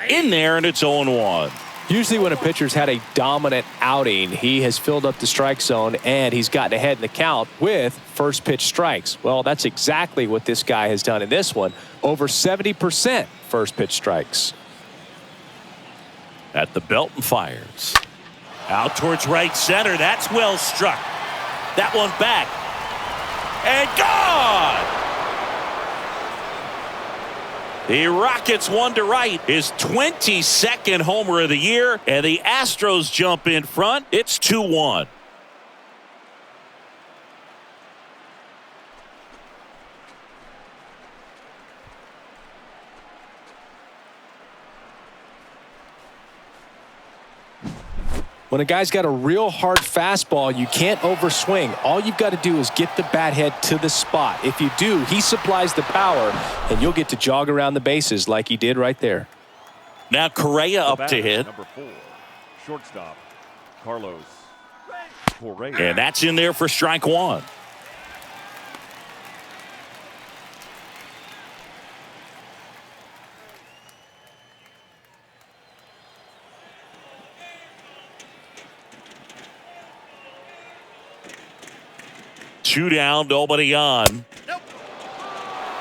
In there, and it's 0-1. Usually when a pitcher's had a dominant outing, he has filled up the strike zone and he's gotten ahead in the count with first pitch strikes. Well, that's exactly what this guy has done in this one. Over 70% first pitch strikes. At the belt and fires. Out towards right center. That's well struck. That one back. And gone! He rockets one to right. His 22nd homer of the year, and the Astros jump in front. It's 2-1. When a guy's got a real hard fastball, you can't overswing. All you've got to do is get the bat head to the spot. If you do, he supplies the power, and you'll get to jog around the bases like he did right there. Now Correa up to hit. Number 4, shortstop, Carlos Correa. And that's in there for strike 1. Two down, nobody on. Nope.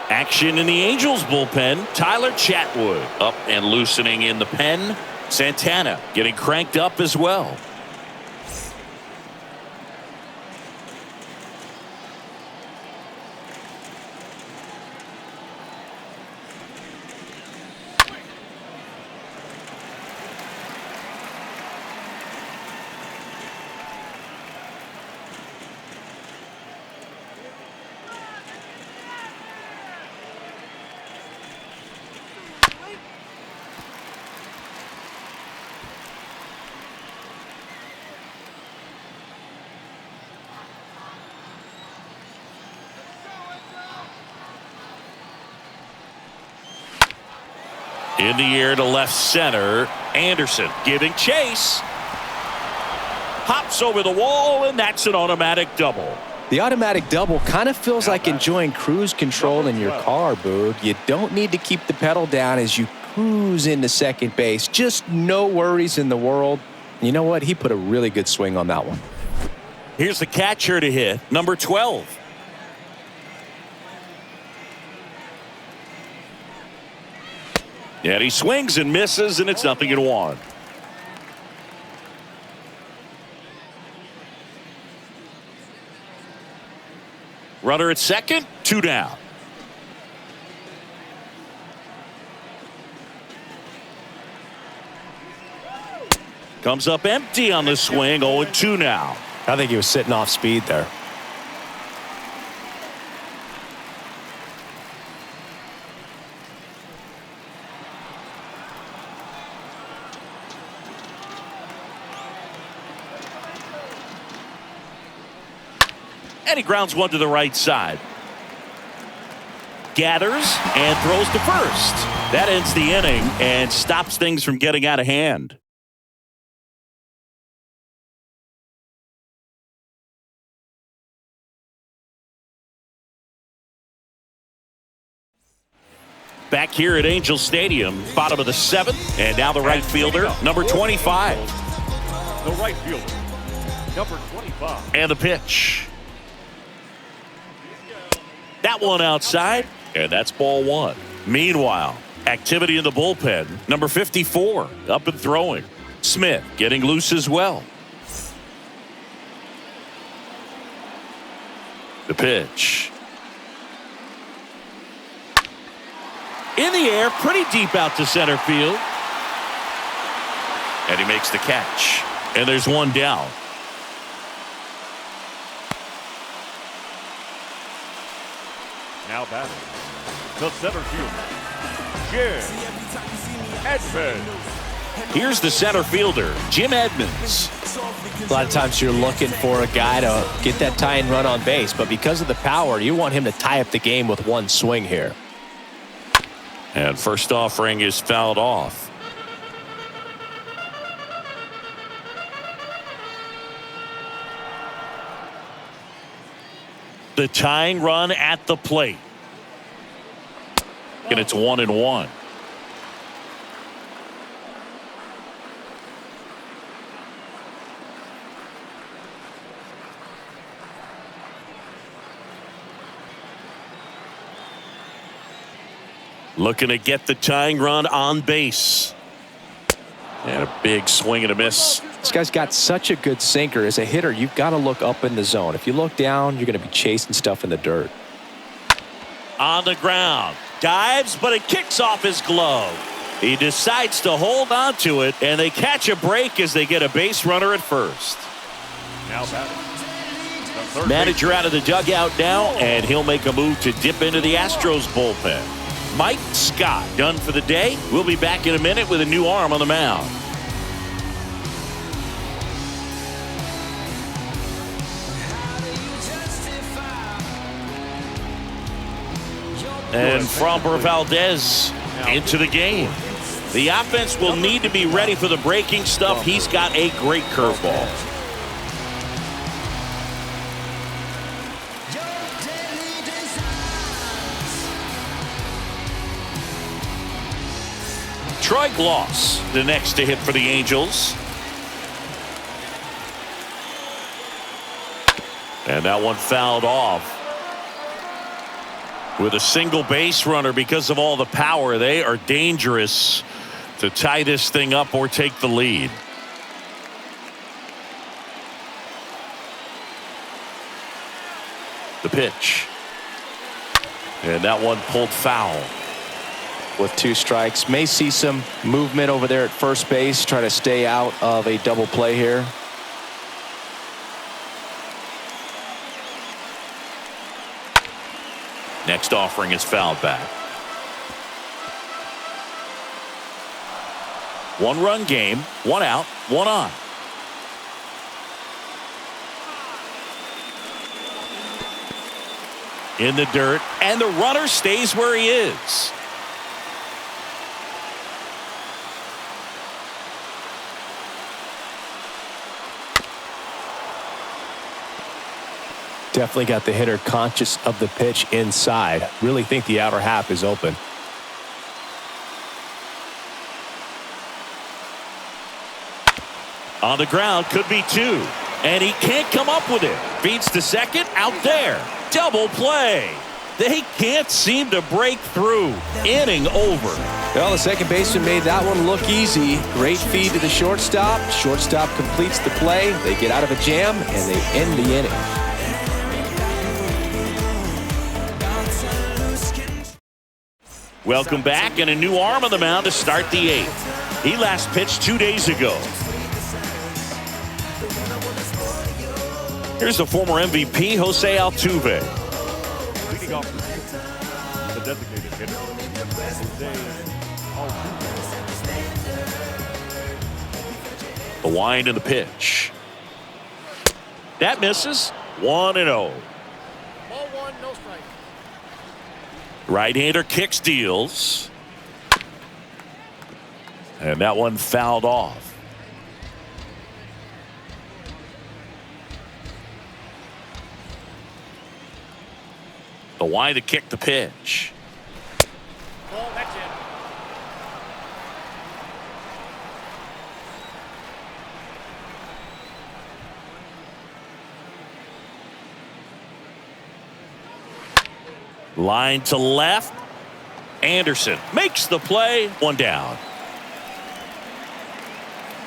Action in the Angels bullpen. Tyler Chatwood up and loosening in the pen. Santana getting cranked up as well. In the air to left center. Anderson giving chase. Hops over the wall, and that's an automatic double. The automatic double kind of feels like enjoying cruise control in your car, Boog. You don't need to keep the pedal down as you cruise into second base. Just no worries in the world. You know what? He put a really good swing on that one. Here's the catcher to hit, number 12. And he swings and misses, and it's 0-1. Runner at second, 2 down. Comes up empty on the swing, 0-2 now. I think he was sitting off speed there. And he grounds one to the right side. Gathers and throws to first. That ends the inning and stops things from getting out of hand. Back here at Angels Stadium, bottom of the 7th, and now the right fielder, number 25. the right fielder, number 25. And the pitch. That one outside, and that's ball one. Meanwhile, activity in the bullpen. Number 54, up and throwing. Smith getting loose as well. The pitch. In the air, pretty deep out to center field. And he makes the catch. And there's one down. Now batting, the center fielder, Jim Edmonds. Here's the center fielder, Jim Edmonds. A lot of times you're looking for a guy to get that tying run on base, but because of the power, you want him to tie up the game with one swing here. And first offering is fouled off. The tying run at the plate. And it's 1-1. Looking to get the tying run on base. And a big swing and a miss. This guy's got such a good sinker. As a hitter, you've got to look up in the zone. If you look down, you're going to be chasing stuff in the dirt. On the ground. Dives, but it kicks off his glove. He decides to hold on to it, and they catch a break as they get a base runner at first. Now batting, the third Manager out of the dugout now, and he'll make a move to dip into the Astros bullpen. Mike Scott done for the day. We'll be back in a minute with a new arm on the mound. And Framber Valdez into the game. The offense will need to be ready for the breaking stuff. He's got a great curveball. Troy Gloss, the next to hit for the Angels. And that one fouled off. With a single base runner, because of all the power, they are dangerous to tie this thing up or take the lead. The pitch. And that one pulled foul. With 2 strikes, may see some movement over there at first base, try to stay out of a double play here. Next offering is fouled back. 1-run game, 1 out, 1 on. In the dirt, and the runner stays where he is. Definitely got the hitter conscious of the pitch inside. Really think the outer half is open. On the ground, could be 2. And he can't come up with it. Feeds to second, out there. Double play. They can't seem to break through. Inning over. Well, the second baseman made that one look easy. Great feed to the shortstop. Shortstop completes the play. They get out of a jam, and they end the inning. Welcome back, and a new arm on the mound to start the 8th. He last pitched 2 days ago. Here's the former MVP, Jose Altuve. leading off the designated hitter, Jose Altuve. The wind and the pitch. That misses. 1-0. Ball 1, no strike. Right-hander kicks, deals. And that one fouled off. The wind to kick, the pitch. Ball, that's it. Line to left. Anderson makes the play. One down.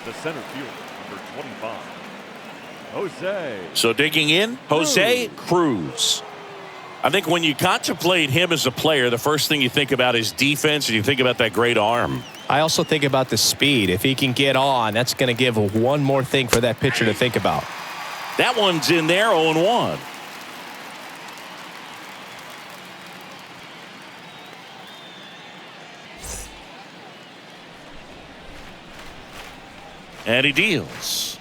The center fielder, number 25, Jose. So digging in, Jose Cruz. I think when you contemplate him as a player, the first thing you think about is defense, and you think about that great arm. I also think about the speed. If he can get on, that's going to give one more thing for that pitcher to think about. That one's in there, 0-1. And he deals.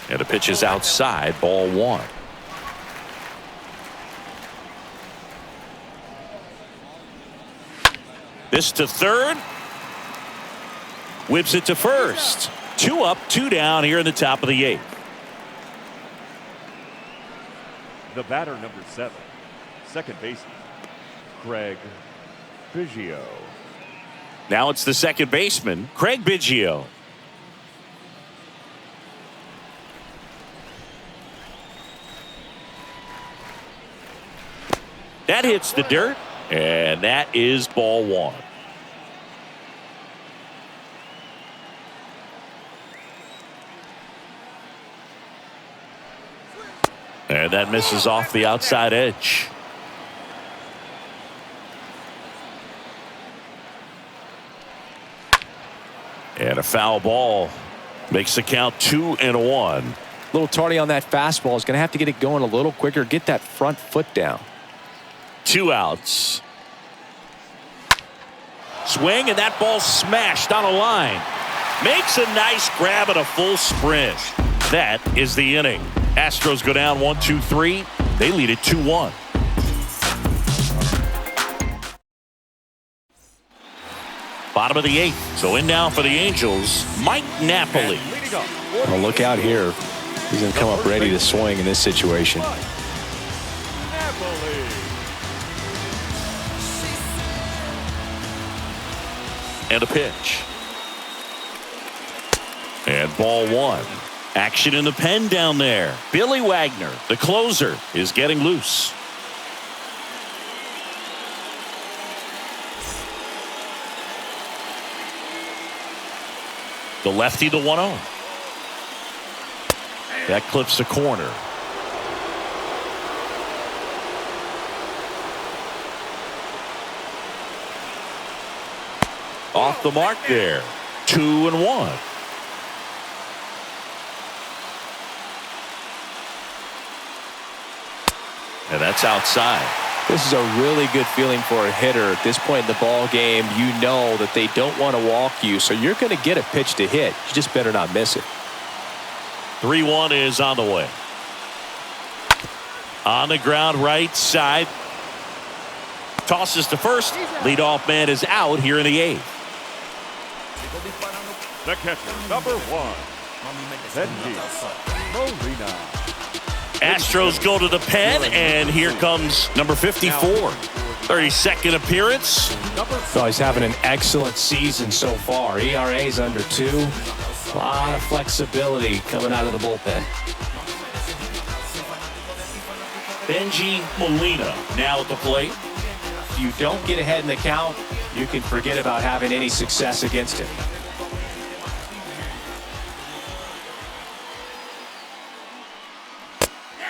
And the pitch is outside, ball 1. This to third. Whips it to first. 2 up, 2 down here in the top of the 8th. The batter, number 7, second baseman, Craig Biggio. Now it's the second baseman, Craig Biggio. That hits the dirt, and that is ball 1. And that misses off the outside edge. And a foul ball makes the count 2-1. A little tardy on that fastball. Is going to have to get it going a little quicker. Get that front foot down. 2 outs. Swing, and that ball smashed on a line. Makes a nice grab and a full sprint. That is the inning. Astros go down 1-2-3. They lead it 2-1. Bottom of the 8th. So in now for the Angels, Mike Napoli. Well, look out here. He's going to come up ready to swing in this situation. And a pitch. And ball 1. Action in the pen down there. Billy Wagner, the closer, is getting loose. The lefty to 1-0. That clips the corner. Off the mark there. 2-1. And that's outside. This is a really good feeling for a hitter at this point in the ball game. You know that they don't want to walk you, so you're going to get a pitch to hit. You just better not miss it. 3-1 is on the way. On the ground right side. Tosses to first. Leadoff man is out here in the 8th. The catcher, number 1, Molina. Astros go to the pen, and here comes number 54. 32nd appearance. So he's having an excellent season so far. ERA's under 2. A lot of flexibility coming out of the bullpen. Benji Molina now at the plate. If you don't get ahead in the count, you can forget about having any success against him.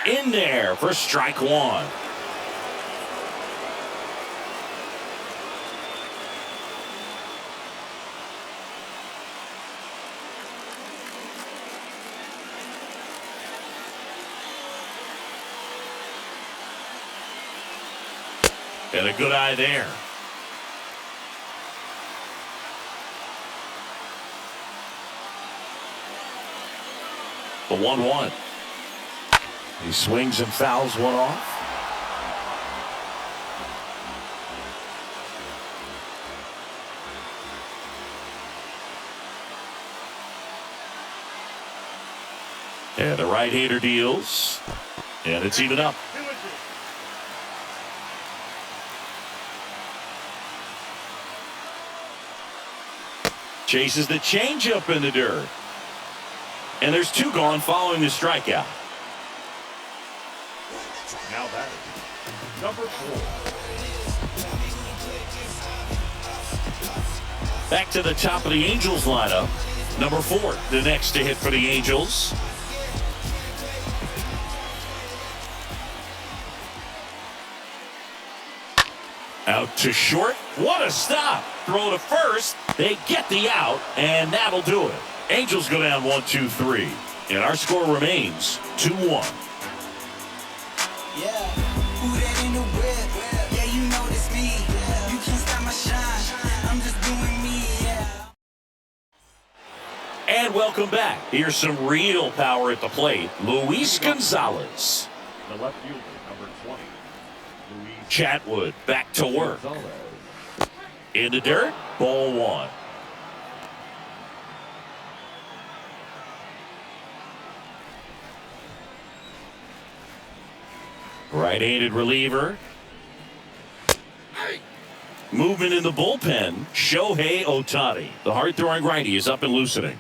In there for strike 1. And a good eye there. The 1-1. He swings and fouls one off. And the right-hander deals. And it's even up. Chases the changeup in the dirt. And there's 2 gone following the strikeout. Now that Number 4. Back to the top of the Angels lineup. Number 4, the next to hit for the Angels. Out to short. What a stop. Throw to first. They get the out, and that'll do it. Angels go down 1-2-3. And our score remains 2-1. Yeah, who that in the whip? Yeah, you know it's me. You can't stop my shine. I'm just doing me, yeah. And welcome back. Here's some real power at the plate. Luis Gonzalez. The left fielder, number 20. Luis Chatwood back to work. Gonzalez. In the dirt, ball 1. Right-handed reliever. Movement in the bullpen. Shohei Ohtani. The hard-throwing righty is up and loosening.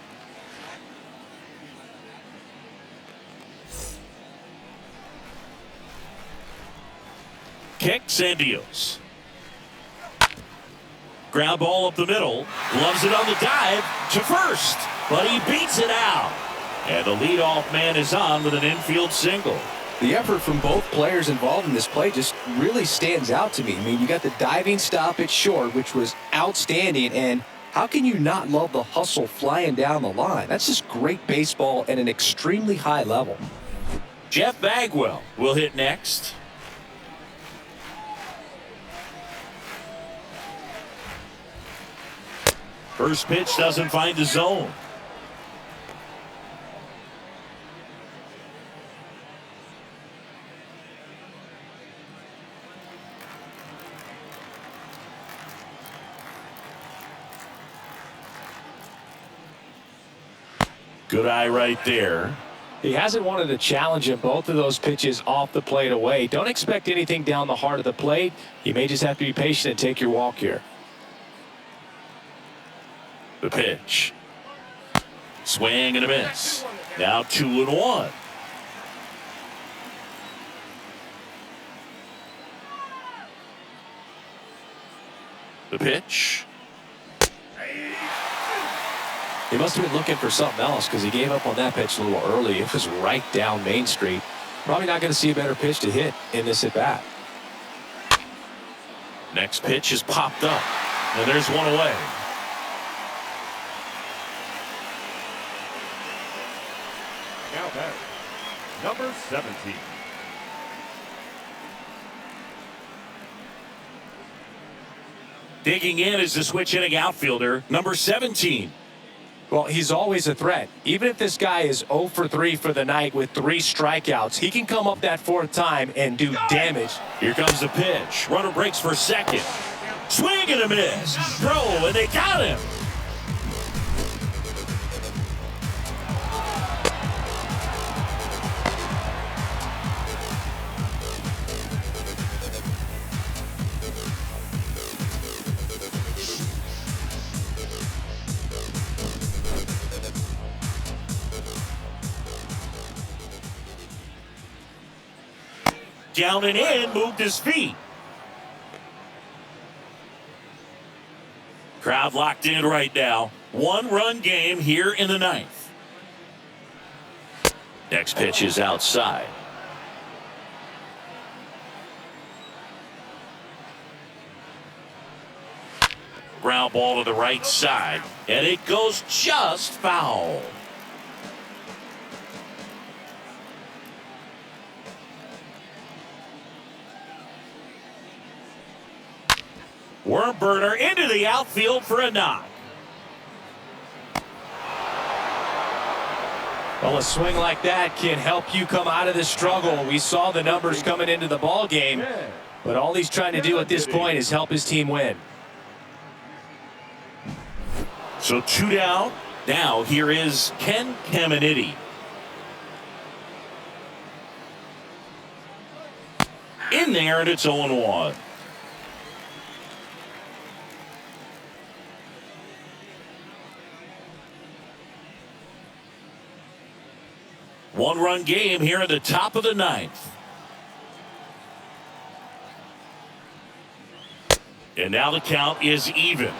Kicks and deals. Ground ball up the middle. Loves it on the dive to first. But he beats it out. And the leadoff man is on with an infield single. The effort from both players involved in this play just really stands out to me. I mean, you got the diving stop at short, which was outstanding, and how can you not love the hustle flying down the line? That's just great baseball at an extremely high level. Jeff Bagwell will hit next. First pitch doesn't find the zone. Good eye right there. He hasn't wanted to challenge him. Both of those pitches off the plate away. Don't expect anything down the heart of the plate. You may just have to be patient and take your walk here. The pitch. Swing and a miss. Now 2-1. The pitch. He must have been looking for something else because he gave up on that pitch a little early. It was right down Main Street. Probably not going to see a better pitch to hit in this at-bat. Next pitch is popped up. And there's one away. Now back, number 17. Digging in is the switch hitting outfielder, number 17. Well, he's always a threat. Even if this guy is 0 for 3 for the night with 3 strikeouts, he can come up that 4th time and do damage. Here comes the pitch. Runner breaks for second. Swing and a miss. Throw, and they got him. Down and in, moved his feet. Crowd locked in right now. 1-run game here in the 9th. Next pitch is outside. Ground ball to the right side, and it goes just foul. Worm burner into the outfield for a knock. Well, a swing like that can help you come out of this struggle. We saw the numbers coming into the ball game, but all he's trying to do at this point is help his team win. So 2 down. Now here is Ken Caminitti. In there, and it's 0-1. One-run game here at the top of the 9th. And now the count is even.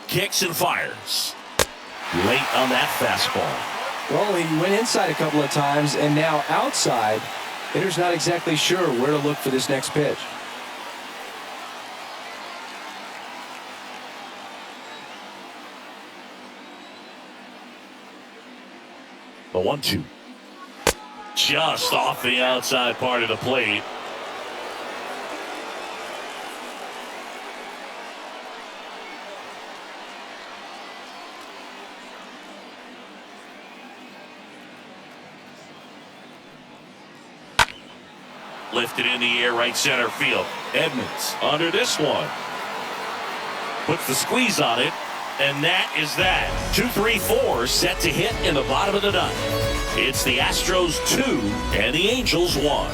Kicks and fires. Late on that fastball. Well, he went inside a couple of times, and now outside. Hitter's not exactly sure where to look for this next pitch. The 1-2. Just off the outside part of the plate. Lifted in the air, right center field. Edmonds under this one. Puts the squeeze on it, and that is that. 2-3-4 set to hit in the bottom of the ninth. It's the Astros 2 and the Angels 1.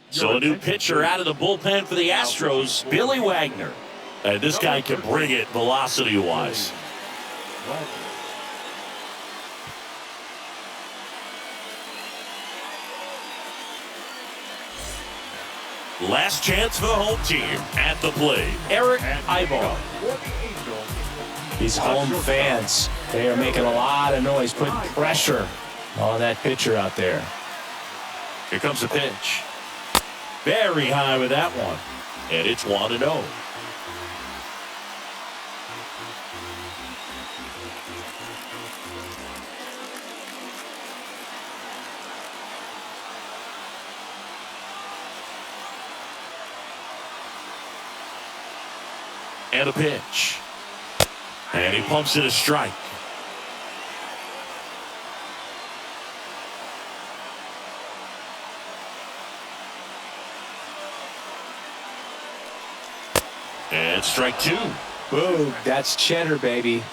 So a new pitcher out of the bullpen for the Astros, Billy Wagner. And this guy can bring it velocity-wise. Last chance for the home team at the plate. Eric Ibar. These home fans, they are making a lot of noise, putting pressure on that pitcher out there. Here comes the pitch. Very high with that one. And it's 1-0. And a pitch. And he pumps it a strike. And strike 2. Boom, that's cheddar, baby.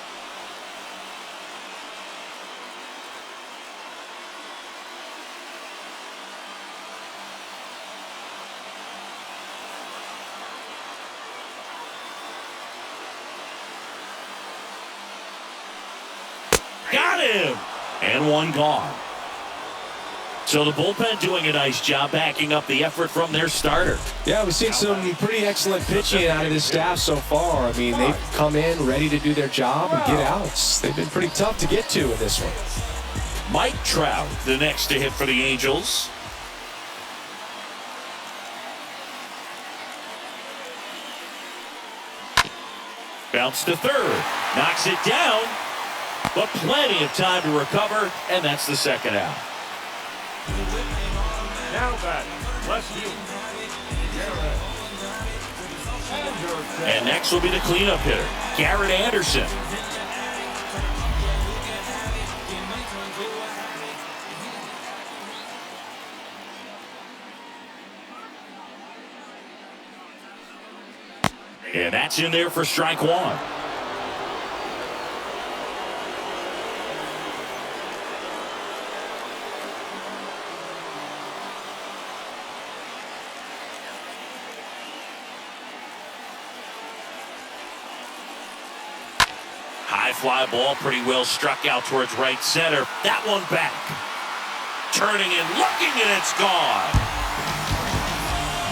Got him! And one gone. So the bullpen doing a nice job backing up the effort from their starter. Yeah, we've seen some pretty excellent pitching out of this staff so far. I mean, they've come in ready to do their job and get outs. They've been pretty tough to get to in this one. Mike Trout, the next to hit for the Angels. Bounce to third. Knocks it down. But plenty of time to recover, and that's the second out. Now back, left field. And next will be the cleanup hitter, Garrett Anderson. And that's in there for strike 1. High fly ball, pretty well struck out towards right center. That one back. Turning and looking, and it's gone.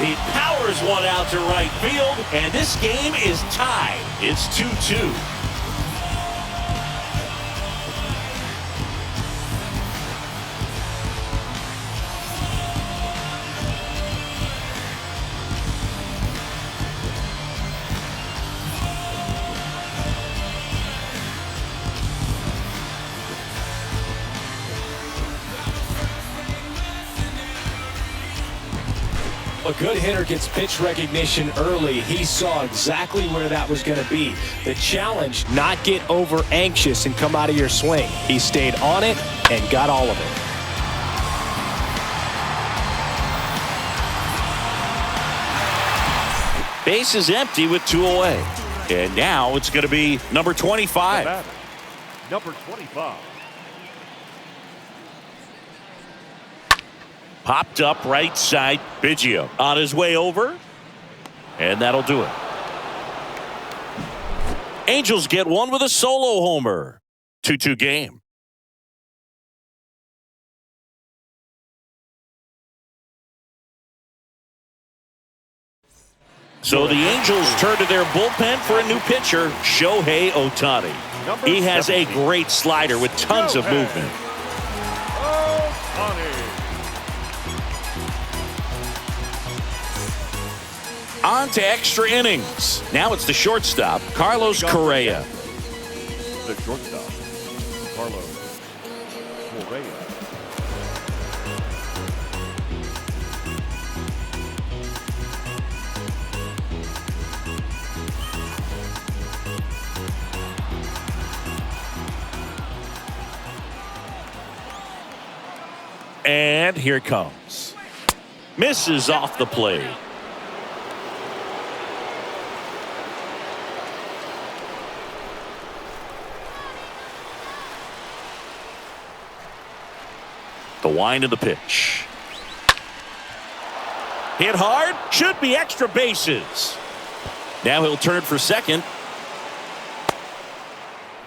He powers one out to right field, and this game is tied. It's 2-2. A good hitter gets pitch recognition early. He saw exactly where that was going to be. The challenge, not get over anxious and come out of your swing. He stayed on it and got all of it. Base is empty with 2 away. And now it's going to be number 25. Number 25. Popped up right side. Biggio on his way over. And that'll do it. Angels get one with a solo homer. 2-2 game. So the Angels turn to their bullpen for a new pitcher, Shohei Ohtani. He has a great slider with tons of movement. On to extra innings. Now it's the shortstop, Carlos Correa. The shortstop, Carlos Correa. And here it comes. Misses off the plate. The wind of the pitch. Hit hard. Should be extra bases. Now he'll turn for second.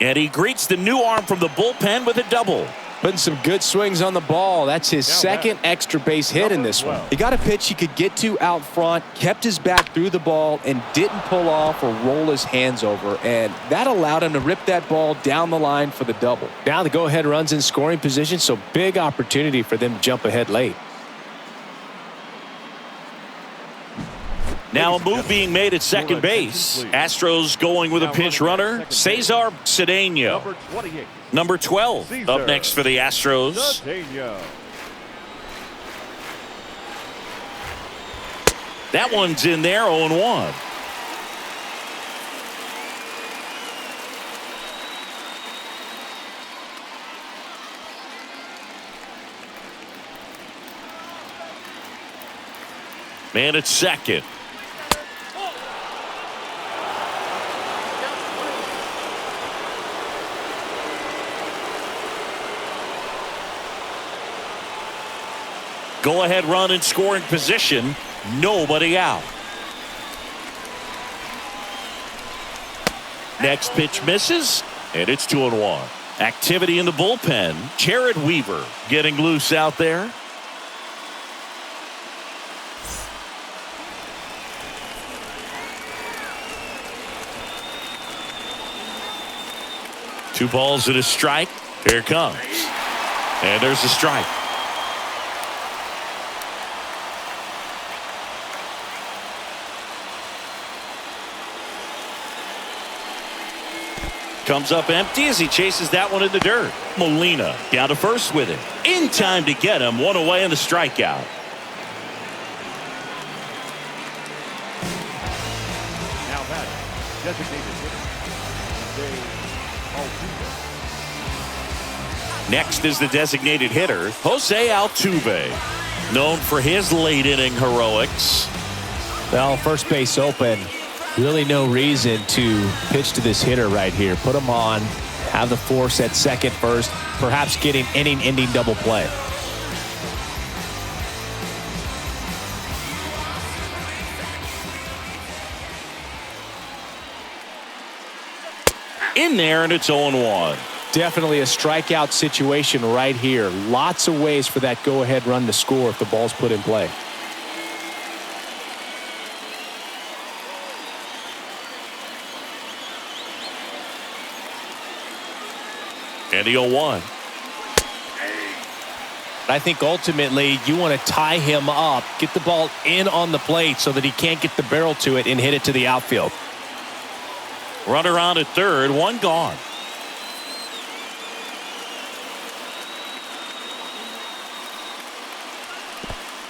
And he greets the new arm from the bullpen with a double. Putting some good swings on the ball. That's his second extra base hit in this one. He got a pitch he could get to out front, kept his back through the ball, and didn't pull off or roll his hands over. And that allowed him to rip that ball down the line for the double. Now the go-ahead run's in scoring position, so big opportunity for them to jump ahead late. Now a move being made at second base. Astros going with a pinch runner, Cesar Cedeno. Number 12 up next for the Astros. That one's in there, 0-1. Man at second. Go-ahead run in scoring position. Nobody out. Next pitch misses, and it's 2-1. Activity in the bullpen. Jared Weaver getting loose out there. Two balls and a strike. Here it comes. And there's a strike. Comes up empty as he chases that one in the dirt. Molina down to first with it. In time to get him. One away in the strikeout. Now that designated hitter. Next is the designated hitter, Jose Altuve. Known for his late inning heroics. Well, first base open. Really no reason to pitch to this hitter right here. Put him on, have the force at second first, perhaps getting inning-ending double play. In there, and it's 0-1. Definitely a strikeout situation right here. Lots of ways for that go-ahead run to score if the ball's put in play. And the 0-1. I think ultimately you want to tie him up, get the ball in on the plate so that he can't get the barrel to it and hit it to the outfield. Runner on at third, one gone.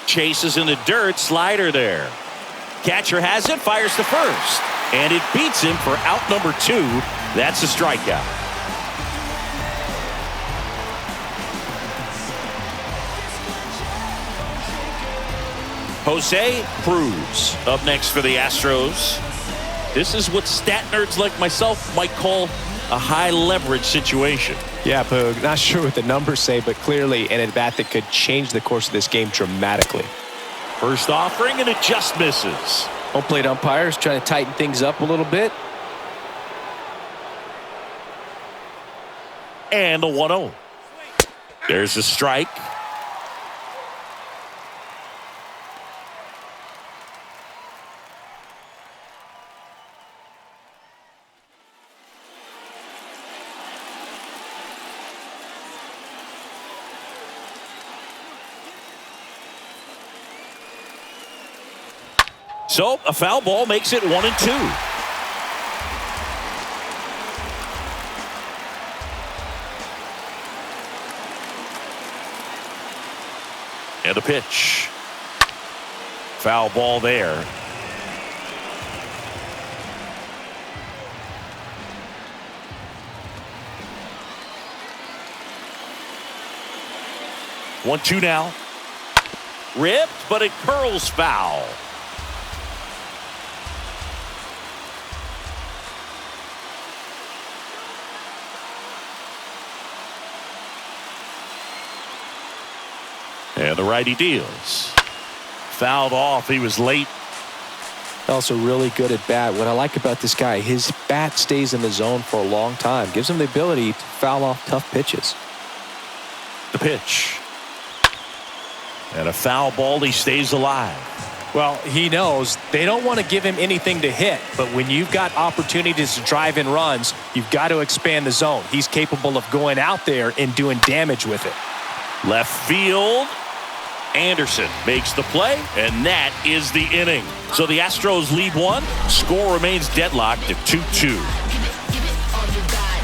Chases in the dirt, slider there. Catcher has it, fires to first. And it beats him for out number 2. That's a strikeout. Jose Cruz up next for the Astros. This is what stat nerds like myself might call a high leverage situation. Yeah, Poog, not sure what the numbers say, but clearly an at-bat that could change the course of this game dramatically. First offering, and it just misses. Home plate umpires trying to tighten things up a little bit. And a 1-0. There's a strike. So a foul ball makes it 1-2. And a pitch. Foul ball there. One, two now. Ripped, but it curls foul. And the righty deals. Fouled off. He was late. Also really good at bat. What I like about this guy, his bat stays in the zone for a long time. Gives him the ability to foul off tough pitches. The pitch. And a foul ball. He stays alive. Well, he knows they don't want to give him anything to hit, but when you've got opportunities to drive in runs, you've got to expand the zone. He's capable of going out there and doing damage with it. Left field. Anderson makes the play, and that is the inning. So the Astros lead one. Score remains deadlocked at 2-2. Give it all you got.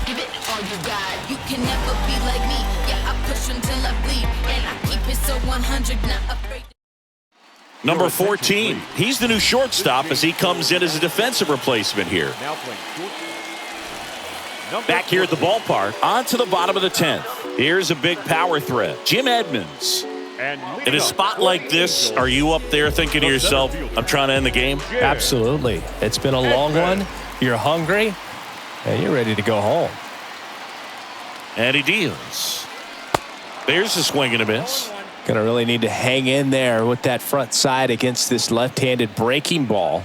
Give it all you got. You can never be like me. Yeah, I push until I bleed, and I keep it so 100, not afraid. Number 14. He's the new shortstop as he comes in as a defensive replacement here. Back here at the ballpark, on to the bottom of the 10th. Here's a big power threat. Jim Edmonds. In a spot like this, are you up there thinking to yourself, I'm trying to end the game? Absolutely. It's been a long one. You're hungry, and you're ready to go home. And he deals. There's a swing and a miss. Gonna really need to hang in there with that front side against this left-handed breaking ball.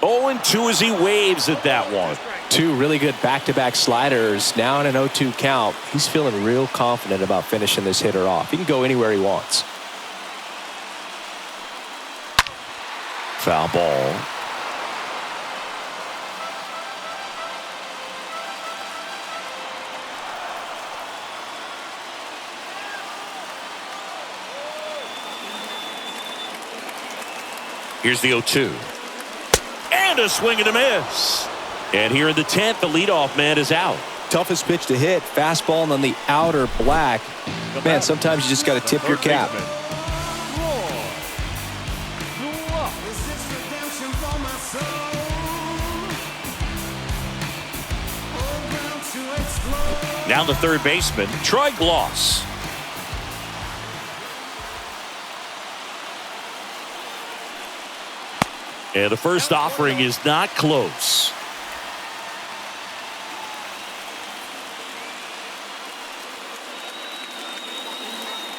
Oh, and 2 as he waves at that one. 2 really good back-to-back sliders. Now in an 0-2 count. He's feeling real confident about finishing this hitter off. He can go anywhere he wants. Foul ball. Here's the 0-2. And a swing and a miss. And here in the 10th, the leadoff man is out. Toughest pitch to hit. Fastball on the outer black. Man, sometimes you just got to tip your cap. Now the third baseman, Troy Gloss. And the first offering is not close.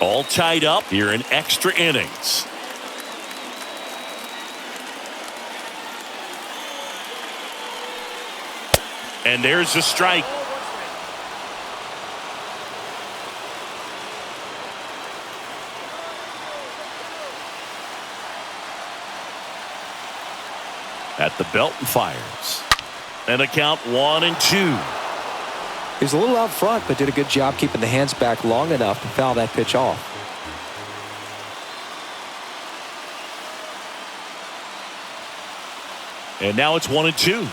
All tied up here in extra innings. And there's a strike. At the belt and fires. And a count 1-2. He was a little out front, but did a good job keeping the hands back long enough to foul that pitch off. And now it's 1-2.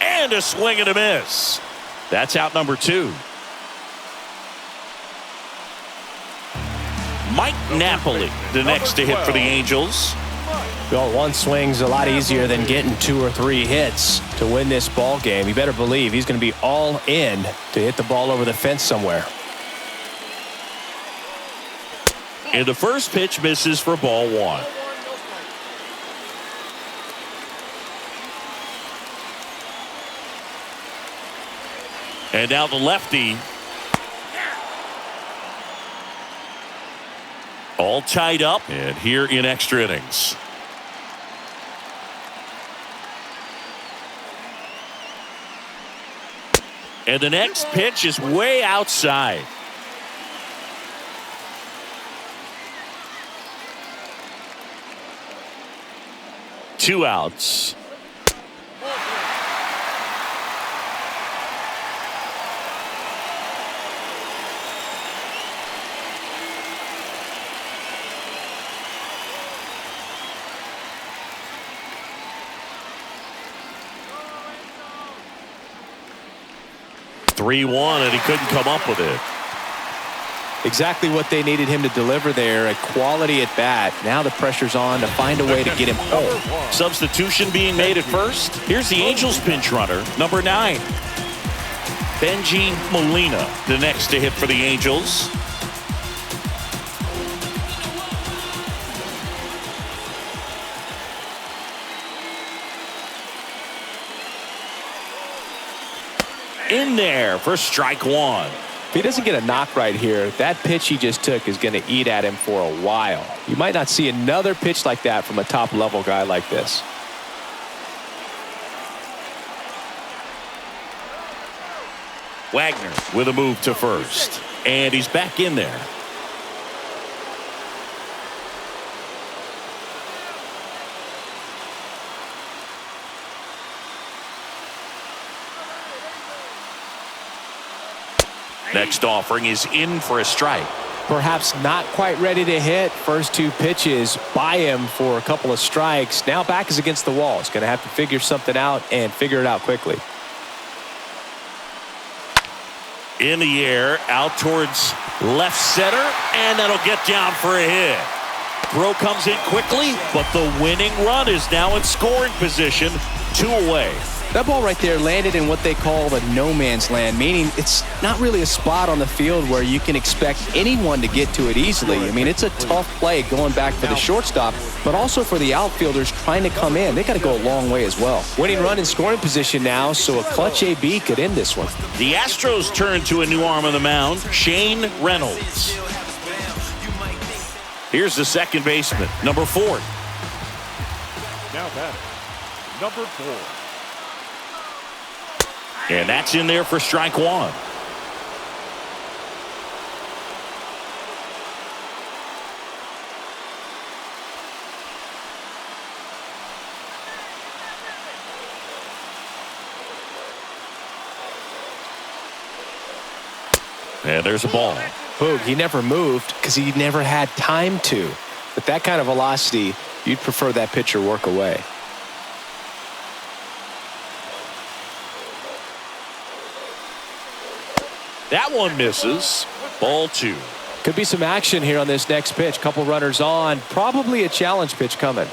And a swing and a miss. That's out number 2. Mike Napoli, the next to hit for the Angels. Well, 1 swing's a lot easier than getting 2 or 3 hits to win this ball game. You better believe he's going to be all in to hit the ball over the fence somewhere. And the first pitch misses for ball 1. And now the lefty. All tied up and here in extra innings. And the next pitch is way outside. Two outs. (3-1) and he couldn't come up with it. Exactly what they needed him to deliver there, a quality at bat. Now the pressure's on to find a way to get him home. Substitution being made at first. Here's the Angels pinch runner, number 9. Benji Molina, the next to hit for the Angels. In there for strike one. If he doesn't get a knock right here, that pitch he just took is going to eat at him for a while. You might not see another pitch like that from a top-level guy like this. Wagner with a move to first. And he's back in there. Next offering is in for a strike. Perhaps not quite ready to hit. First two pitches by him for a couple of strikes. Now back is against the wall. He's going to have to figure something out and figure it out quickly. In the air, out towards left center, and that'll get down for a hit. Throw comes in quickly, but the winning run is now in scoring position, 2 away. That ball right there landed in what they call the no man's land, meaning it's not really a spot on the field where you can expect anyone to get to it easily. I mean, it's a tough play going back for the shortstop, but also for the outfielders trying to come in. They got to go a long way as well. Winning run in scoring position now, so a clutch AB could end this one. The Astros turn to a new arm on the mound, Shane Reynolds. Here's the second baseman, number 4. Now batting, number 4. And that's in there for strike one. And there's a ball. Boog, he never moved because he never had time to. With that kind of velocity, you'd prefer that pitcher work away. That one misses. Ball 2. Could be some action here on this next pitch. Couple runners on. Probably a challenge pitch coming.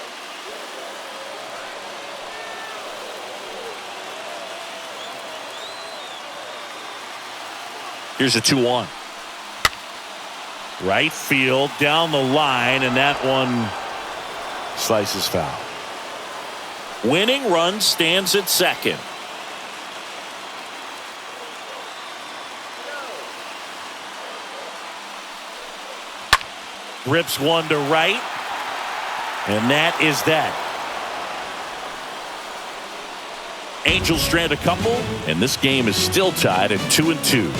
Here's a 2-1. Right field down the line, and that one slices foul. Winning run stands at second. Rips one to right, and that is that. Angels strand a couple, and this game is still tied at 2-2.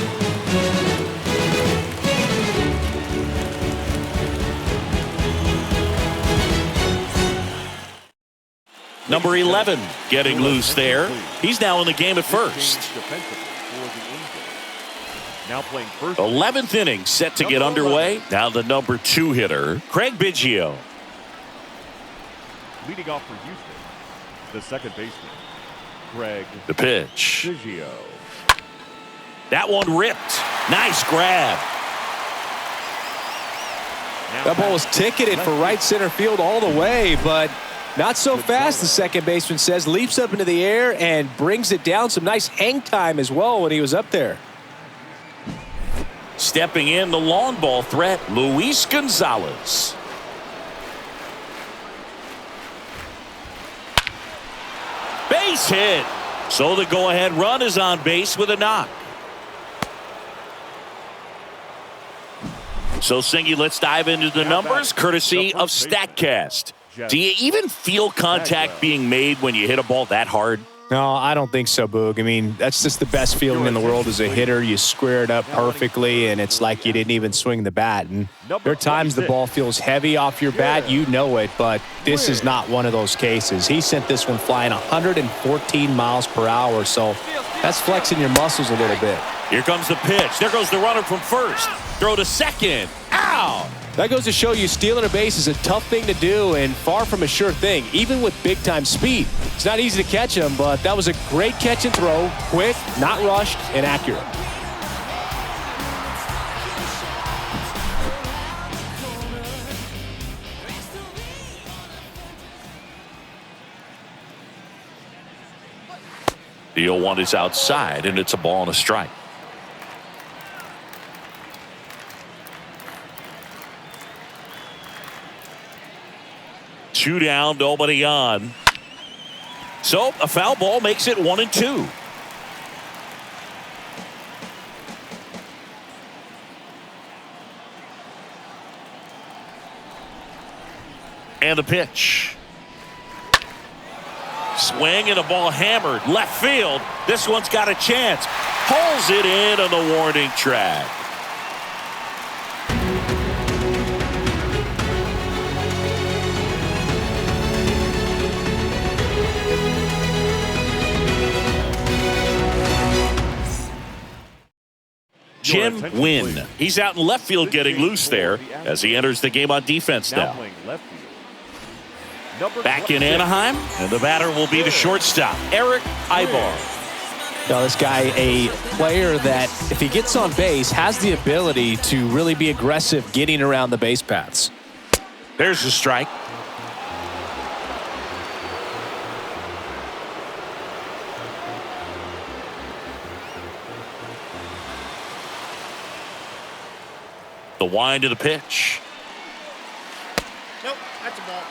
Number 11 getting loose there. He's now in the game at first. Now playing first. 11th inning set to get underway. Now the number 2 hitter, Craig Biggio. Leading off for Houston, the second baseman, Craig. The pitch. Biggio. That one ripped. Nice grab. That ball was ticketed for right center field all the way, but not so fast, the second baseman says. Leaps up into the air and brings it down. Some nice hang time as well when he was up there. Stepping in, the long ball threat, Luis Gonzalez. Base hit. So the go-ahead run is on base with a knock. So, Singy, let's dive into the numbers, courtesy of StatCast. Do you even feel contact being made when you hit a ball that hard? No, I don't think so, Boog. I mean, that's just the best feeling in the world as a hitter. You square it up perfectly, and it's like you didn't even swing the bat. And there are times the ball feels heavy off your bat. You know it, but this is not one of those cases. He sent this one flying 114 miles per hour, so that's flexing your muscles a little bit. Here comes the pitch. There goes the runner from first. Throw to second. Out. That goes to show you stealing a base is a tough thing to do and far from a sure thing, even with big-time speed. It's not easy to catch him, but that was a great catch and throw, quick, not rushed, and accurate. The 0-1 is outside, and it's a ball and a strike. Two down, nobody on. So a foul ball makes it 1-2. And the pitch. Swing and a ball hammered left field. This one's got a chance. Pulls it in on the warning track. Jim Wynn. He's out in left field getting loose there as he enters the game on defense now. Back in Anaheim, and the batter will be the shortstop, Eric Ibar. Now, this guy, a player that, if he gets on base, has the ability to really be aggressive getting around the base paths. There's the strike. The wind of the pitch. Nope, that's a ball.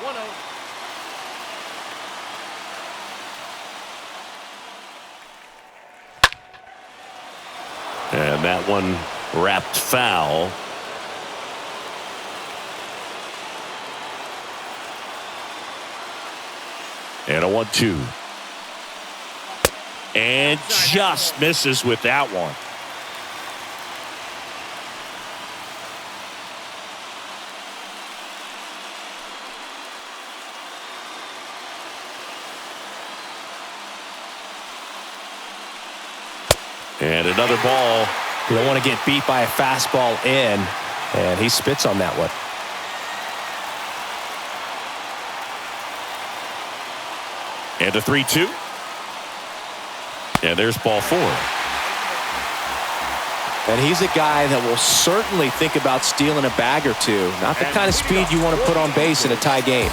1-0. And that one wrapped foul. And a 1-2. And just misses with that one. And another ball. You don't want to get beat by a fastball in, and he spits on that one. And a 3-2. And there's ball 4. And he's a guy that will certainly think about stealing a bag or two. Not the kind of speed you want to put on base in a tie game.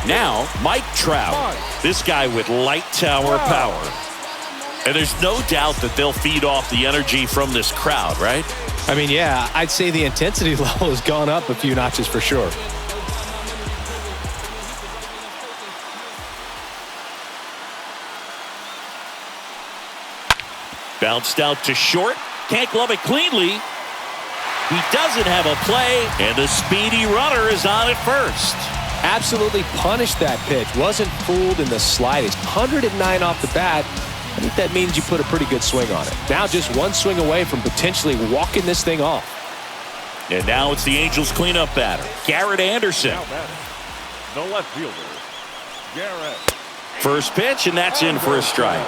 Now, Mike Trout. This guy with light tower power. And there's no doubt that they'll feed off the energy from this crowd, right? I mean, yeah, I'd say the intensity level has gone up a few notches for sure. Bounced out to short. Can't glove it cleanly. He doesn't have a play, and the speedy runner is on at first. Absolutely punished that pitch. Wasn't fooled in the slightest. 109 off the bat. I think that means you put a pretty good swing on it. Now just one swing away from potentially walking this thing off. And now it's the Angels cleanup batter, Garrett Anderson. The left fielder, Garrett. First pitch, and that's in for a strike.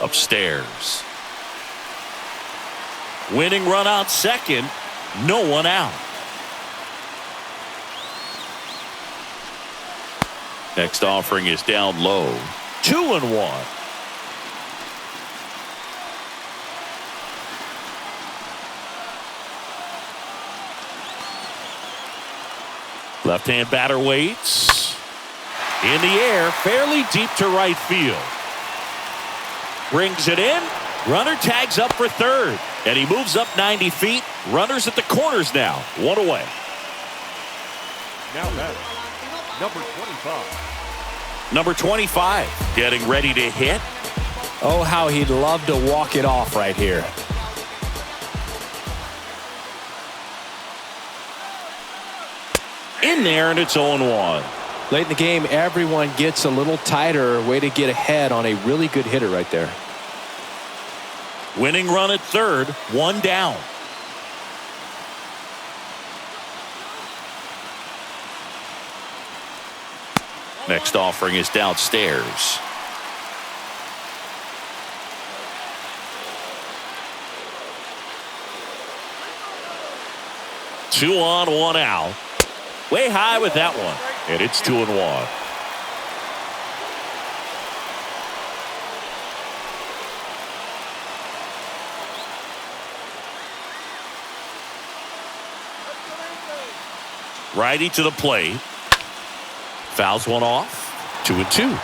Upstairs. Winning run out second. No one out. Next offering is down low. 2-1. Left-hand batter waits. In the air, fairly deep to right field. brings it in. Runner tags up for third, and he moves up 90 feet. Runners at the corners now, one away. Now batting, number 25. Number 25 getting ready to hit. Oh, how he'd love to walk it off right here. In there, and it's 0-1. Late in the game, everyone gets a little tighter. Way to get ahead on a really good hitter right there. Winning run at third, one down. Next offering is downstairs. Two on, one out. Way high with that one. And it's 2-1. Righty to the plate. Fouls one off. 2-2.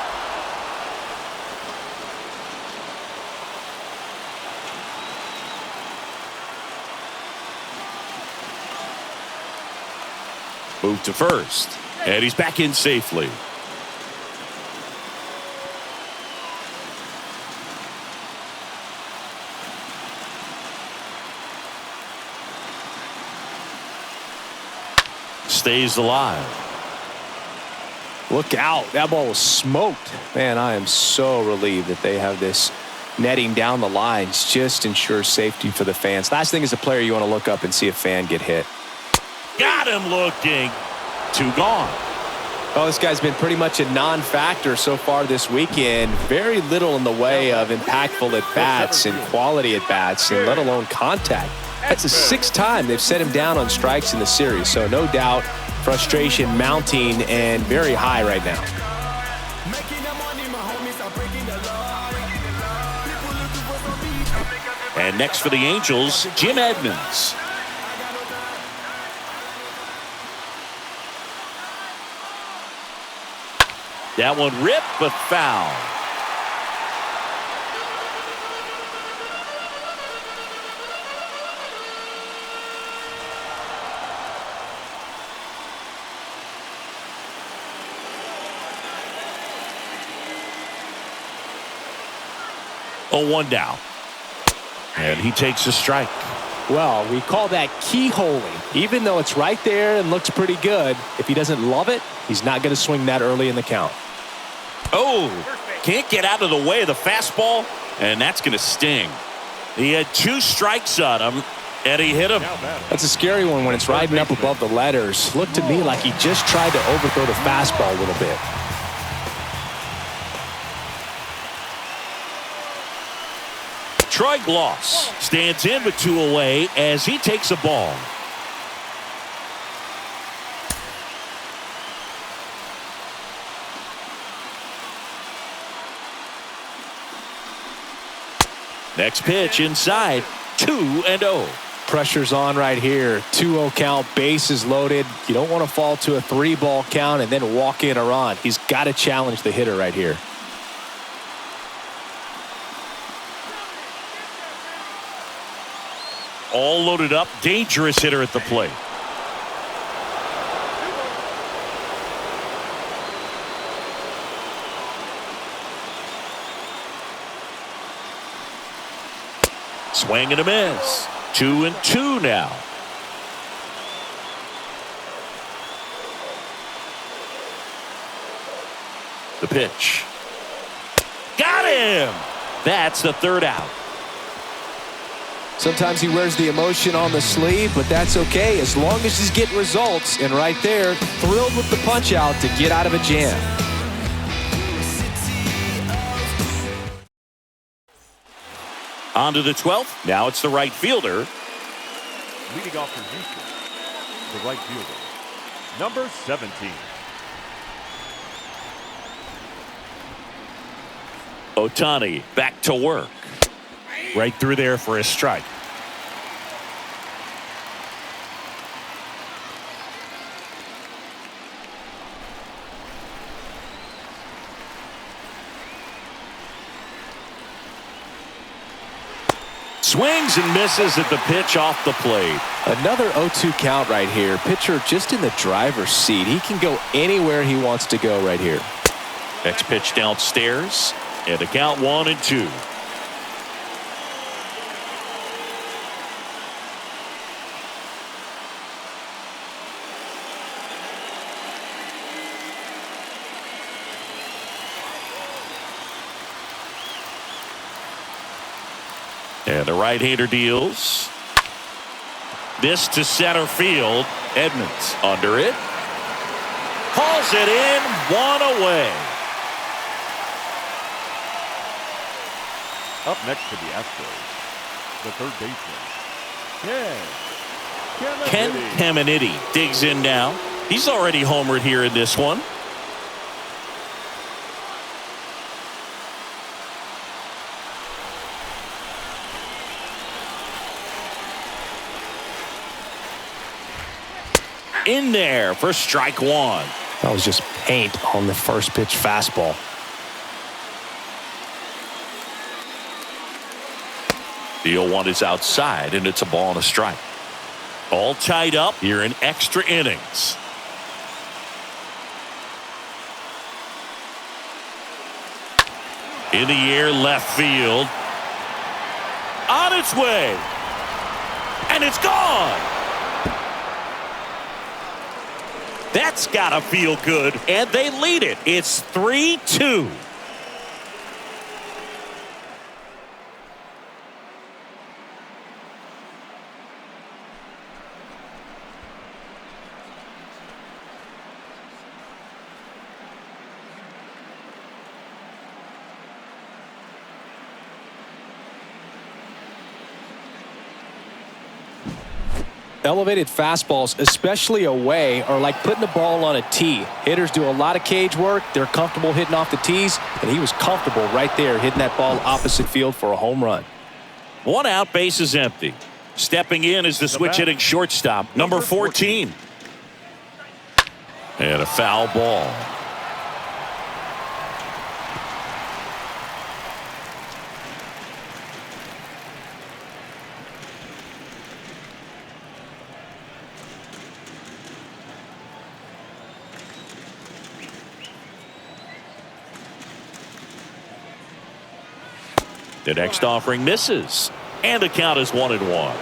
Move to first. And he's back in safely. Stays alive. Look out. That ball was smoked. Man, I am so relieved that they have this netting down the lines. Just ensures safety for the fans. Last thing as a player, you want to look up and see a fan get hit. Got him looking. Two gone. Oh, this guy's been pretty much a non-factor so far this weekend. Very little in the way of impactful at-bats and quality at-bats, and let alone contact. That's the 6th time they've set him down on strikes in the series, so no doubt frustration mounting and very high right now. And next for the Angels, Jim Edmonds. That one ripped, but foul. Oh, one down. And he takes a strike. Well, we call that keyholing. Even though it's right there and looks pretty good, if he doesn't love it, he's not going to swing that early in the count. Oh, can't get out of the way of the fastball, and that's going to sting. He had 2 strikes on him, and he hit him. That's a scary one when it's riding up above the letters. Looked to me like he just tried to overthrow the fastball a little bit. Troy Gloss stands in with 2 away as he takes a ball. Next pitch inside, 2-0. Pressure's on right here. 2-0 count, bases loaded. You don't want to fall to a 3-ball count and then walk in a run. He's got to challenge the hitter right here. All loaded up, dangerous hitter at the plate. Swing and a miss. 2-2 now. The pitch. Got him! That's the 3rd out. Sometimes he wears the emotion on the sleeve, but that's okay as long as he's getting results. And right there, thrilled with the punch out to get out of a jam. On to the 12th. Now it's the right fielder. Leading off for Houston, the right fielder, number 17. Ohtani back to work. Right through there for a strike. Swings and misses at the pitch off the plate. Another 0-2 count right here. Pitcher just in the driver's seat. He can go anywhere he wants to go right here. Next pitch downstairs, and a count 1-2. And the right-hander deals. This to center field. Edmonds under it. Calls it in, one away. Up next to the Astros, the third baseman, Ken Caminitti digs in now. He's already homered here in this one. In there for strike one. That was just paint on the first pitch fastball. The 0-1 is outside, and it's a ball and a strike. All tied up here in extra innings. In the air, left field. On its way. And it's gone. That's gotta feel good, and they lead it. It's 3-2. Elevated fastballs, especially away, are like putting the ball on a tee. Hitters do a lot of cage work. They're comfortable hitting off the tees, and he was comfortable right there hitting that ball opposite field for a home run. One out, base is empty. Stepping in is the switch hitting shortstop, number 14. And a foul ball. The next offering misses, and the count is 1-1.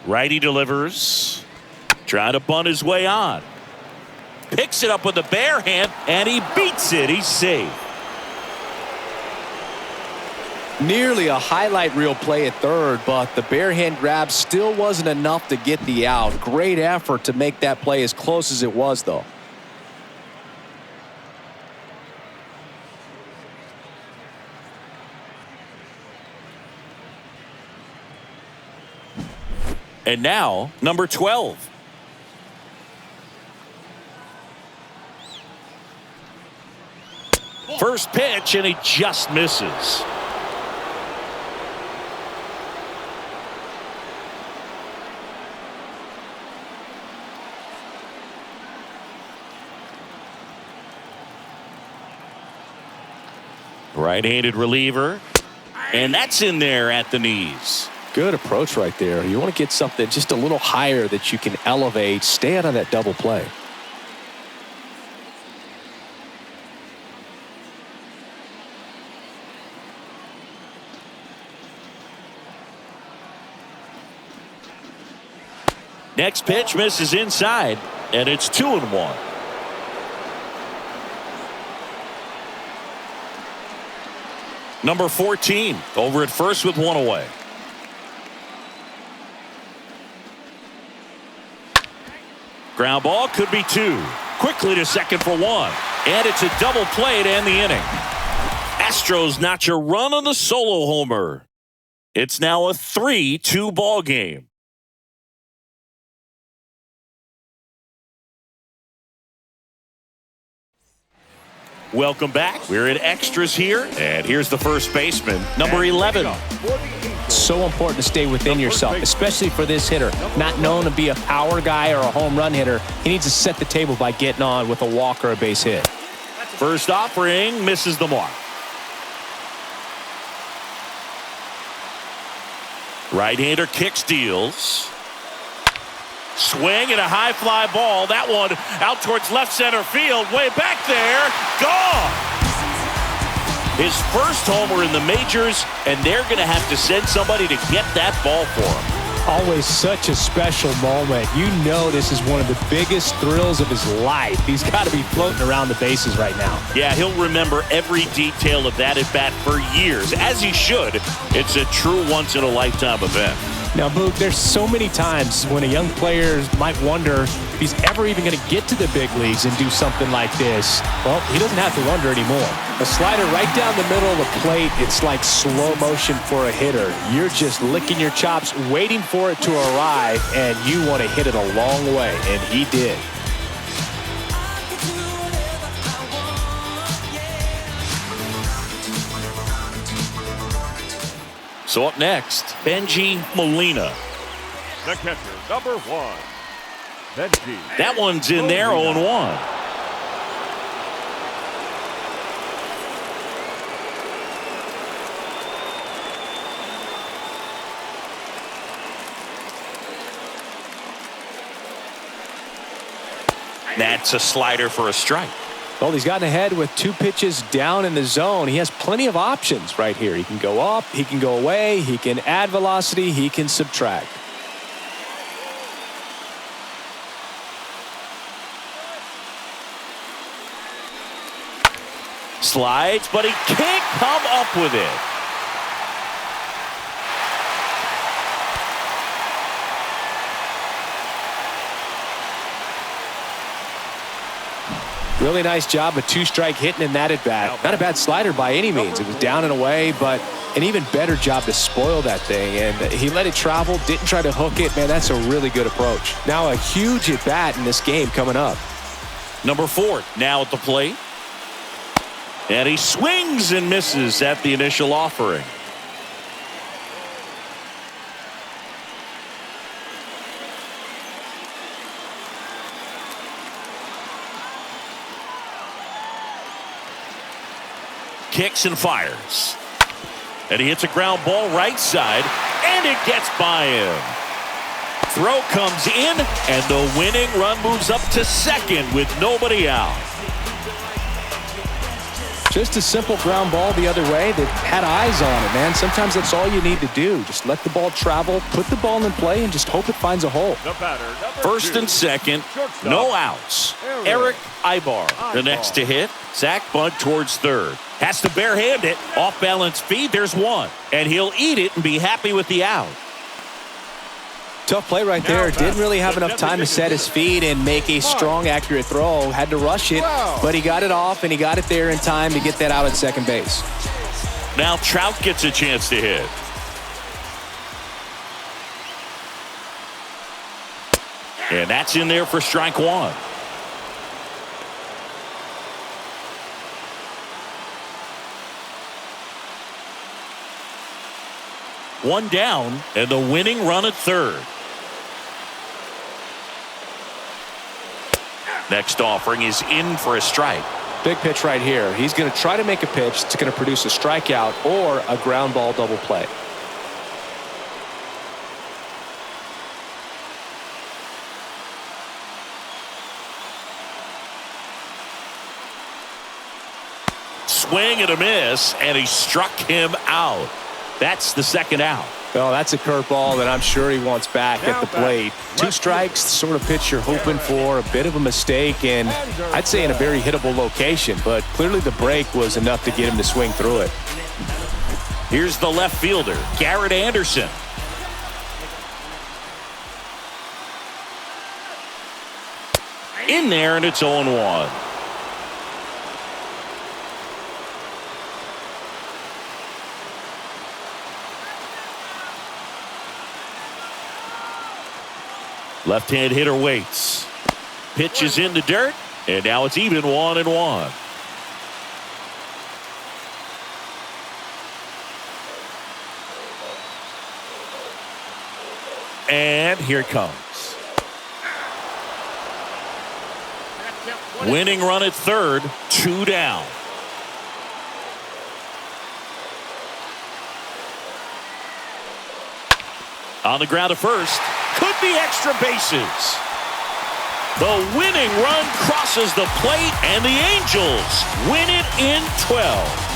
Righty delivers, trying to bunt his way on. Picks it up with the bare hand, and he beats it. He's safe. Nearly a highlight reel play at third, but the bare hand grab still wasn't enough to get the out. Great effort to make that play as close as it was, though. And now, number 12. First pitch, and he just misses. Right-handed reliever, and that's in there at the knees. Good approach right there. You want to get something just a little higher that you can elevate. Stay out of that double play. Next pitch misses inside, and it's 2-1. Number 14 over at first with one away. Ground ball could be two. Quickly to second for one. And it's a double play to end the inning. Astros notch a run on the solo homer. It's now a 3-2 ball game. Welcome back. We're in extras here, and here's the first baseman, number 11. So important to stay within yourself, especially for this hitter. Not known to be a power guy or a home run hitter. He needs to set the table by getting on with a walk or a base hit. First offering misses the mark. Right-hander kick steals. Swing and a high fly ball. That one out towards left center field. Way back there. Gone. His first homer in the majors, and they're going to have to send somebody to get that ball for him. Always such a special moment. You know this is one of the biggest thrills of his life. He's got to be floating around the bases right now. Yeah, he'll remember every detail of that at-bat for years, as he should. It's a true once-in-a-lifetime event. Now, Boog, there's so many times when a young player might wonder if he's ever even going to get to the big leagues and do something like this. Well, he doesn't have to wonder anymore. A slider right down the middle of the plate, it's like slow motion for a hitter. You're just licking your chops, waiting for it to arrive, and you want to hit it a long way, and he did. So up next, Benji Molina. The catcher, number 1. Benji. That one's in there, 0-1. That's a slider for a strike. Well, he's gotten ahead with 2 pitches down in the zone. He has plenty of options right here. He can go up, he can go away, he can add velocity, he can subtract. Slides, but he can't come up with it. Really nice job of 2-strike hitting in that at bat. Not a bad slider by any means. It was down and away, but an even better job to spoil that thing. And he let it travel, didn't try to hook it. Man, that's a really good approach. Now a huge at bat in this game coming up. Number 4 now at the plate. And he swings and misses at the initial offering. Kicks and fires. And he hits a ground ball right side, and it gets by him. Throw comes in, and the winning run moves up to second with nobody out. Just a simple ground ball the other way that had eyes on it, man. Sometimes that's all you need to do. Just let the ball travel, put the ball in play, and just hope it finds a hole. The batter, number First 2. and second, no outs. Eric Ibar, the next to hit. Sack bunt towards third. Has to barehand it. Off balance feed, there's one. And he'll eat it and be happy with the out. Tough play right there. Didn't really have enough time to set his feet and make a strong, accurate throw. Had to rush it, but he got it off, and he got it there in time to get that out at second base. Now Trout gets a chance to hit. And that's in there for strike 1. One down, and the winning run at third. Next offering is in for a strike. Big pitch right here. He's going to try to make a pitch that's going to produce a strikeout or a ground ball double play. Swing and a miss, and he struck him out. That's the second out. Well, that's a curveball that I'm sure he wants back at the plate. 2 strikes, the sort of pitch you're hoping for, a bit of a mistake, and I'd say in a very hittable location, but clearly the break was enough to get him to swing through it. Here's the left fielder, Garrett Anderson. In there, and it's 0-1. Left-hand hitter waits. Pitch is in the dirt, and now it's even 1-1. And here it comes. Winning run at third, 2 down. On the ground to first. Could be extra bases. The winning run crosses the plate, and the Angels win it in 12.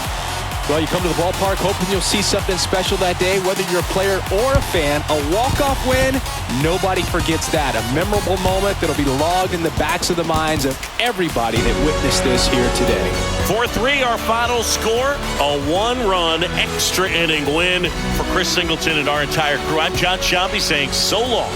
Well, you come to the ballpark hoping you'll see something special that day, whether you're a player or a fan. A walk-off win, nobody forgets that. A memorable moment that'll be logged in the backs of the minds of everybody that witnessed this here today. 4-3, our final score. A 1-run extra inning win for Chris Singleton and our entire crew. I'm John Shambi saying so long.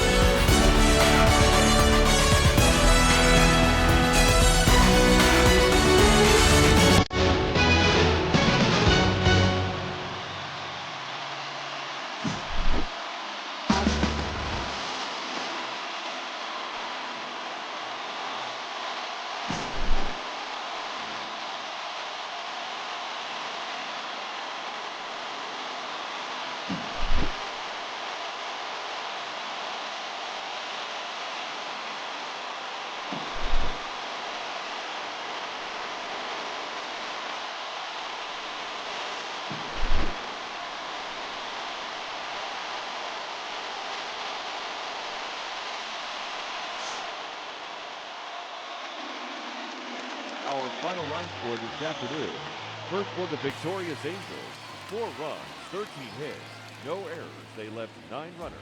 Our final run score this afternoon. First for the victorious Angels, 4 runs, 13 hits, no errors. They left 9 runners